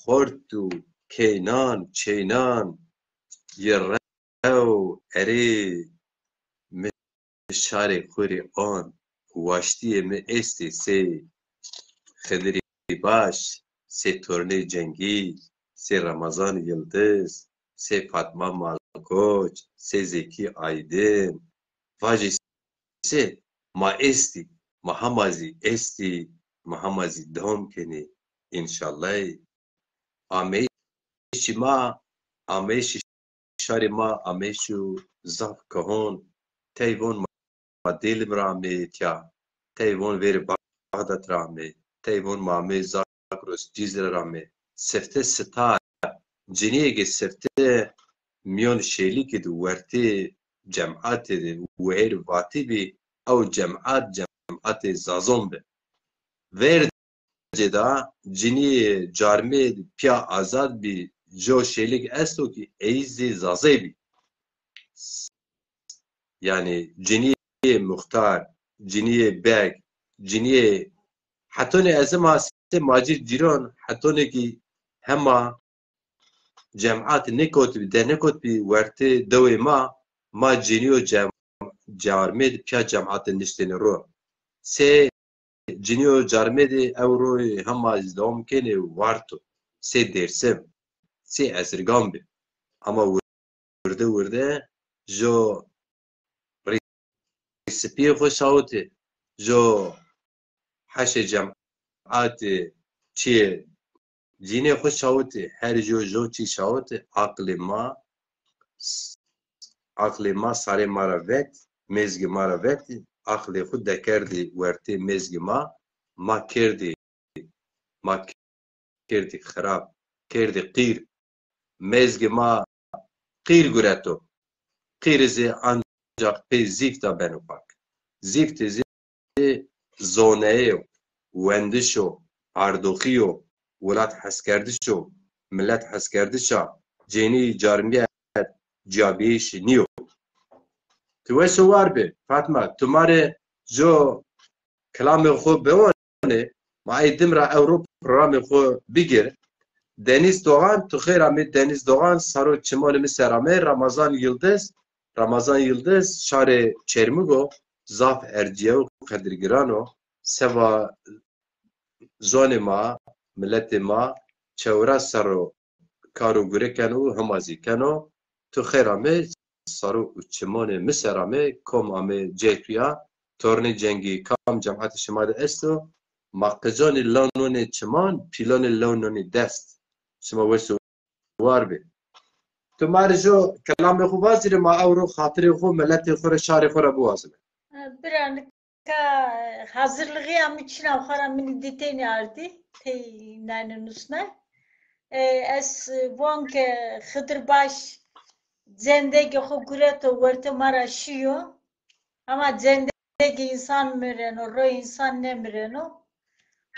خورد و کینان چینان یرو اری مشاره خوری آن واشتی می استی سی خدری باش سی تورنی جنگی سی رمضان یلدز سی فاطمه مالکوچ سی زکی آیدن واجی سی ما استی محمدی استی محمدی دوم کنی انشالله آمیشی ما آمیشی شاری ما آمیشو زاف کهون تیوون ما دیلم رامه تیا تیوون ویر بغداد رامه تیوون مامه زاکروس جیزر رامه سفته ستار جنیه که سفته میون شیلی که دو ورتی جمعات ویر واتی بی او جمعات زازون بی ویر جدا جنی جارمه پیا آزاد بی جو شیلیک استو که ایزی زازه بی yani ciniye muhtar, ciniye beg, ciniye hatone ezema se macir ciron hatone ki hema cemaat nekot bi de nekot bi werte dewe ma ciniyo carmed pya cemaat niştene ro se ciniyo carmed euro hema izdom kene varto se dersem se esirgam bi ama wurde jo سپی خوش شاوته جو حش جمعات چیه جینه خوش شاوته هر جو چی شاوته عقل ما ساره مارا وقت مزگ مارا وقت عقل خود دکردی ورته مزگ ما کردی خراب کردی قیر مزگ ما قیر گرتو قیر زی ancak pe zifta ben upak. Zifti zoneye wendişo, ardoxiyo, welat heskerdişo, millet heskerdişa, ceni carmiyet ciabiş niyo. Tu veso var be, Fatma, tumare jo kelamı xo bewane, ma edimra Avrupa programı xo bigir. Deniz Doğan, tu khayr Ahmet Deniz Doğan, Saro Çimali Miserame, Ramazan Yıldız, Şare Çermugo, Zaf Erciyev, Kadirgirano, Seva Zonema, Milletema, Çevra Saro, Karu Gurekano, Hamazikano, Tuherame, Saro Çimone Miserame, Kom Ame Cetuya, Torne Cengi, Kam Cemaat-i Şimali Esto, Makazoni Launoni Çiman, Piloni Launoni Dest. Şima Vesu Varbi. تمہارے جو کلام خو وازر ما اورو خاطر خو ملت خو شار خو ابو وازم بران ka hazırlığı am için avhara mini diteni ardi te nane nusna es vonke Hıdırbaş zendegi xo gureto verte mara şiyo ama zendegi insan mireno ro insan ne mireno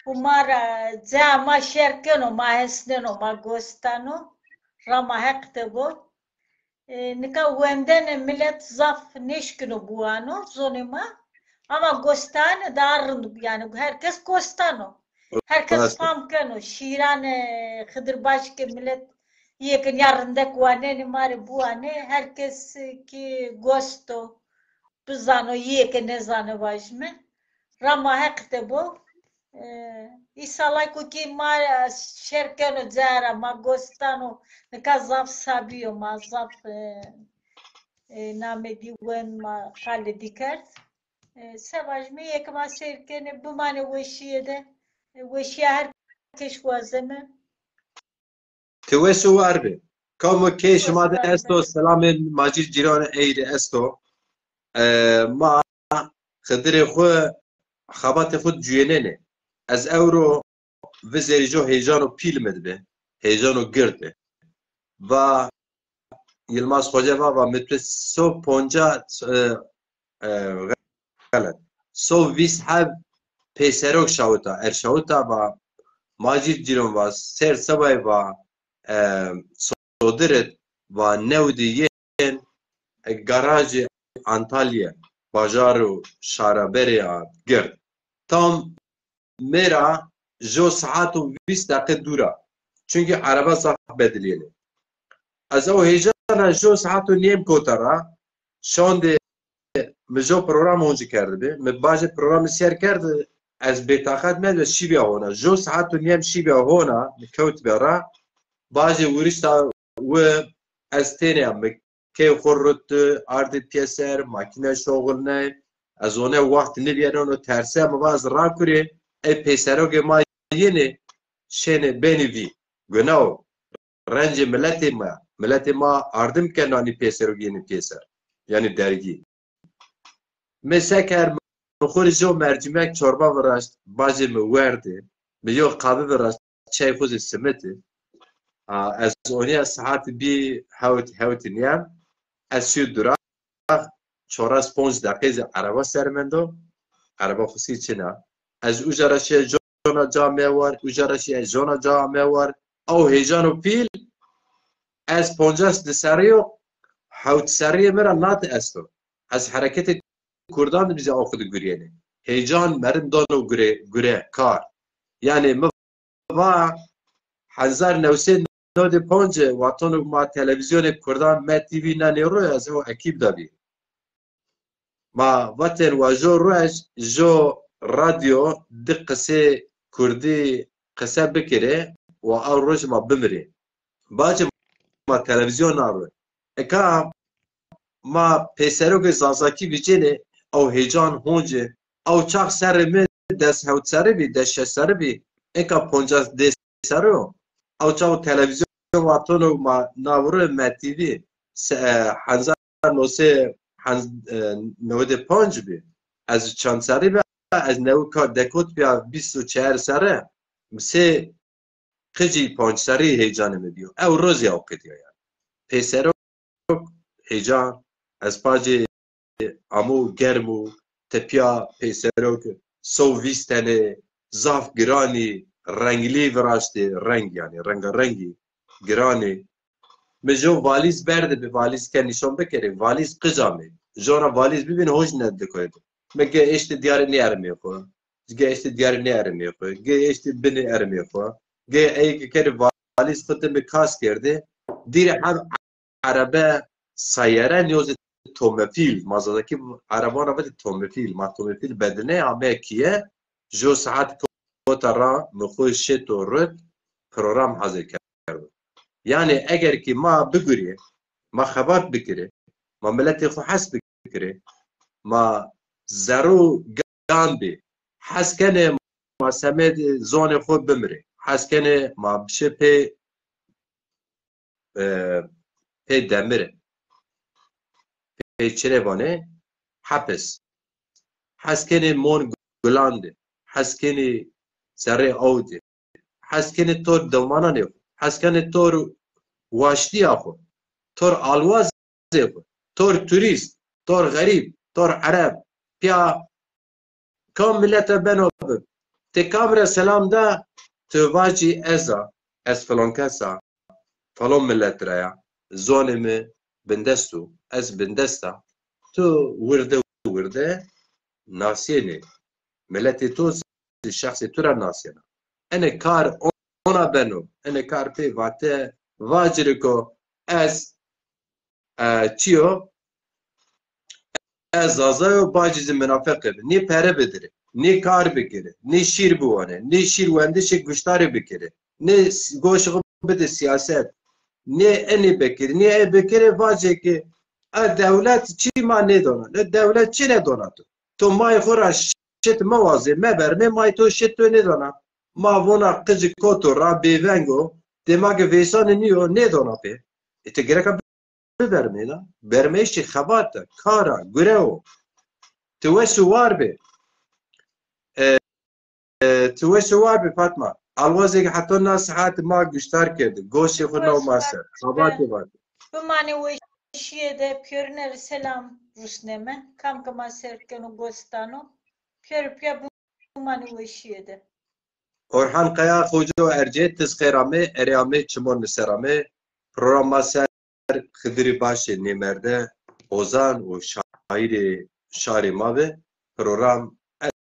umara zama şerkeno ma hesneno ma gostano rama hekte bu nika wenden millet zaf neşkino buano zonema ama gostan darın yani herkes gostano herkes famkano şiran Hıdırbaş ke millet yekin yarında kuane mari buane herkes ki gosto bizano yekin ne zane vajme rama hekte bu İsalay ki ma şerkeno zara ma gostano nika zaf sabiyo ma zaf name diwen ma khale dikert sevajme yek ma şerkene bu mane veşiyede veşiye herkes vazeme توسو اربه کامو کیش ماده استو سلام ماجید جیران اید استو ما خدر خو خبات خود جویننه از اورو وزری جو هیجانو پیل مدبه هیجانو گرد به و یلماس خوجه و متر سو پونجا غلط سو ویس هب پیسروک شاوتا ارشاوتا و ماجید جیران و سر سبای و صدرت و نودیین گاراژ انتالیا بازارو شاربریا گرد tam mera جو ساعت و 20 دقیقه دوره چونکه عربه صاحب بدلیه از او هیجان جو ساعت و نیم کوتره شاند مجو پروگرام اونجا کرده به من باج پروگرام سیر کرده از بتاخت مد شیبه هونا جو ساعت و نیم شیبه هونا کوت برا باج ورشتا و از تینم که خورد آرد پیسر ماکینه شغل نه از اونه وقت نبیرن و ترسه مواز را کری ای پیسرو که ما یینه شنه بینوی گناو رنج ملت ما آردم کنانی پیسرو گینه پیسر یعنی درگی مسکر مخور جو مرجمک چوربا ورشت باجه مورده میو قابل ورشت چای خوز سمته از اونیا ساعت بی هوت نیم از شو درا چوراس 5 دقیقه عربا سرمندو عربا خصی چنا از اوجراشی جونا جامعه وار اوجراشی جونا جامعه وار او هیجان و پیل از 50 دسریو هوت سریه مرا نات استو از حرکت کردان bize okudu güriyene. Heyecan merin donu güre kar. Yani va 1995 watonu ma televizyonu Kurdan me TV na nero az o ekip dabi. Ma vaten wa jo ruaj jo radyo diqqse Kurdi qisa bikire ve avruj ma bimri. Bacı ma televizyon arı. Eka ma pesero ke zazaki vicene او هیجان هونجه او چاق سر می دست هوت سر بی دست سر بی اینکا 50 دست سرو او چاق تلویزیون واتونو ما ناورو متیوی 1995 بی از چند سری بی از نو کار دکوت بیا 24 سره سه قجی 5 سری هیجان می بیو او روزی او قدیا یعنی پیسرو هیجان از پاجی امو گرمو تپیا پیسروک سوویستنه زاف گرانی رنگلی وراشته رنگ یعنی رنگی گرانی مجو والیز برده به والیز که نشان بکره والیز قجامه جورا والیز ببین هوش نده کنید مگه اشت دیار نیارمی خو گه اشت دیار نیارمی خو گه اشت بنی ارمی خو گه ای که والیز خودت مکاس کرده دیر هم عربه سیاره نیوز تومفیل مازادaki arabana ve تومفیل ما تومفیل بدنه همه کیه جو ساعت کوتارا مخوش تو رد program hazır کرد yani eğer ki ma bigire ma xabar bikire ma milleti xo has bikire ma zaru gambi haskene ma samed zone xo bimre haskene ma bşepe pe demire پیچره‌وانه حبس حسکن مون گلانده حسکن سره آوده حسکن تور دومانانه حسکن تور واشتی آخو تور آلواز آخو تور توریست تور غریب تور عرب پیا کام ملت بنابه تی کامره سلام ده تو واجی ازا از فلان کسا فلان ملت رایا زونمه بندستو از بندستا تو ورده ناسیه ملتی تو شخصی تو را ناسیه اینه کار اونا بنو اینه کار پی واته واجره که از چیو از آزای و باجیز منافقه نی پره بدره نی کار بگیره نی شیر بوانه نی شیر وندش گوشتاری بگیره نی گوش بده سیاست نه اینی بکری نه ای بکری واجه که دولت چی ما ندونه دولت چی ندونه تو مای خورش شت موازه مبر مای تو شت تو ندونه ما ونا قجی کوتو را بیونگو دماغ ویسان نیو ندونه پی اتگره که برمی نه برمیش چی خبات کارا گرهو توی سوار بی توی سوار بی فاطمه الوازی که حتی ناس حتی ما گشتر کرده گوشی خود نو ماسر خباتی باید Bu mani وشیه ده پیورنر سلام روسنمه کم که ما سرکنو گستانو پیور پیا bu mani وشیه ده Orhan Kaya خوجو ارجه تسخیرامه اریامه چمون نسرامه پروگرام ماسر خدری باشه نیمرده اوزان و شاعر ماوه پروگرام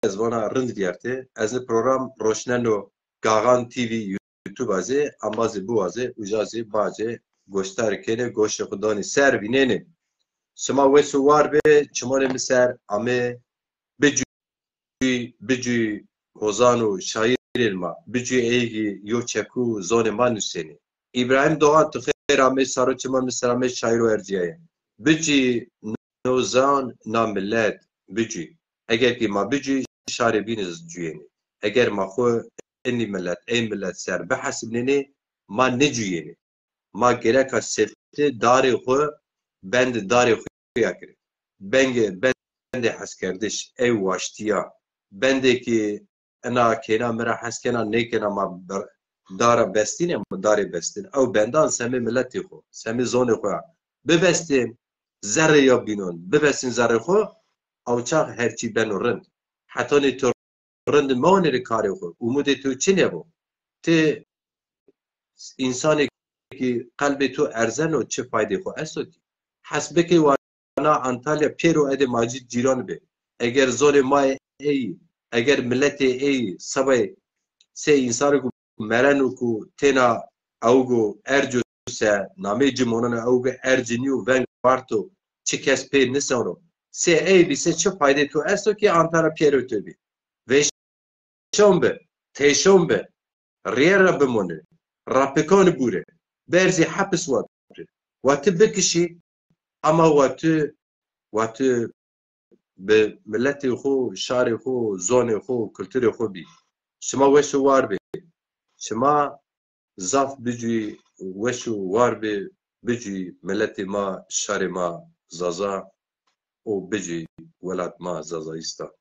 از وانا رند دیارته از پروگرام روشننو گاغان تیوی یوتیوب ازه امازی بو ازه اجازه باجه گوشتار کنه گوش خدانی سر بیننه شما وسوار به چمان مسر امه بجوی هوزان و شایر ما بجوی ایگی یو چکو زون ما نسینی ابراهیم دوان تو خیر امه سارو چمان مسر امه شایر و ارجیه بجوی نوزان ناملت بجوی اگر که ما بجوی شاری بینز جوینی اگر ما خو اینی ملت این ملت سر بحسب نینی ما نجوینی ما گرک سفته داری خو بند داری خو یکری بند حس کردش ای واشتیا بنده که انا کنا مرا حس کنا نیکنا ما دارا بستین ما داری بستین او بندان سمی ملتی خو سمی زون خو ببستین ذره یا بینون ببستین ذره خو او چاق هرچی بنو رند حتی نی تو رند مانه کاری خو امود تو چی نبو تی انسانی که قلب تو ارزن و چه فایده خو اسودی حسبه که وانا انتالیا پیرو اد ماجید جیران به اگر زول ما ای اگر ملت ای سبای سه انسان کو مرنو کو تنا اوگو ارجو سه نامه جمونن اوگو ارجنیو ونگ پارتو چه کس پی نسانو سه ای بی سه چه فایده تو استو که انتالیا پیرو تو بی وشون تیشون ریر را بمونه راپکان بوره برزی حبس وات بکشی اما وات به ملت خو شار خو زون خو کلتور خو بی شما وشو وار بی شما زاف بجوی وشو وار بی بجوی ملت ما شار ما زازا او بجوی ولاد ما زازایستا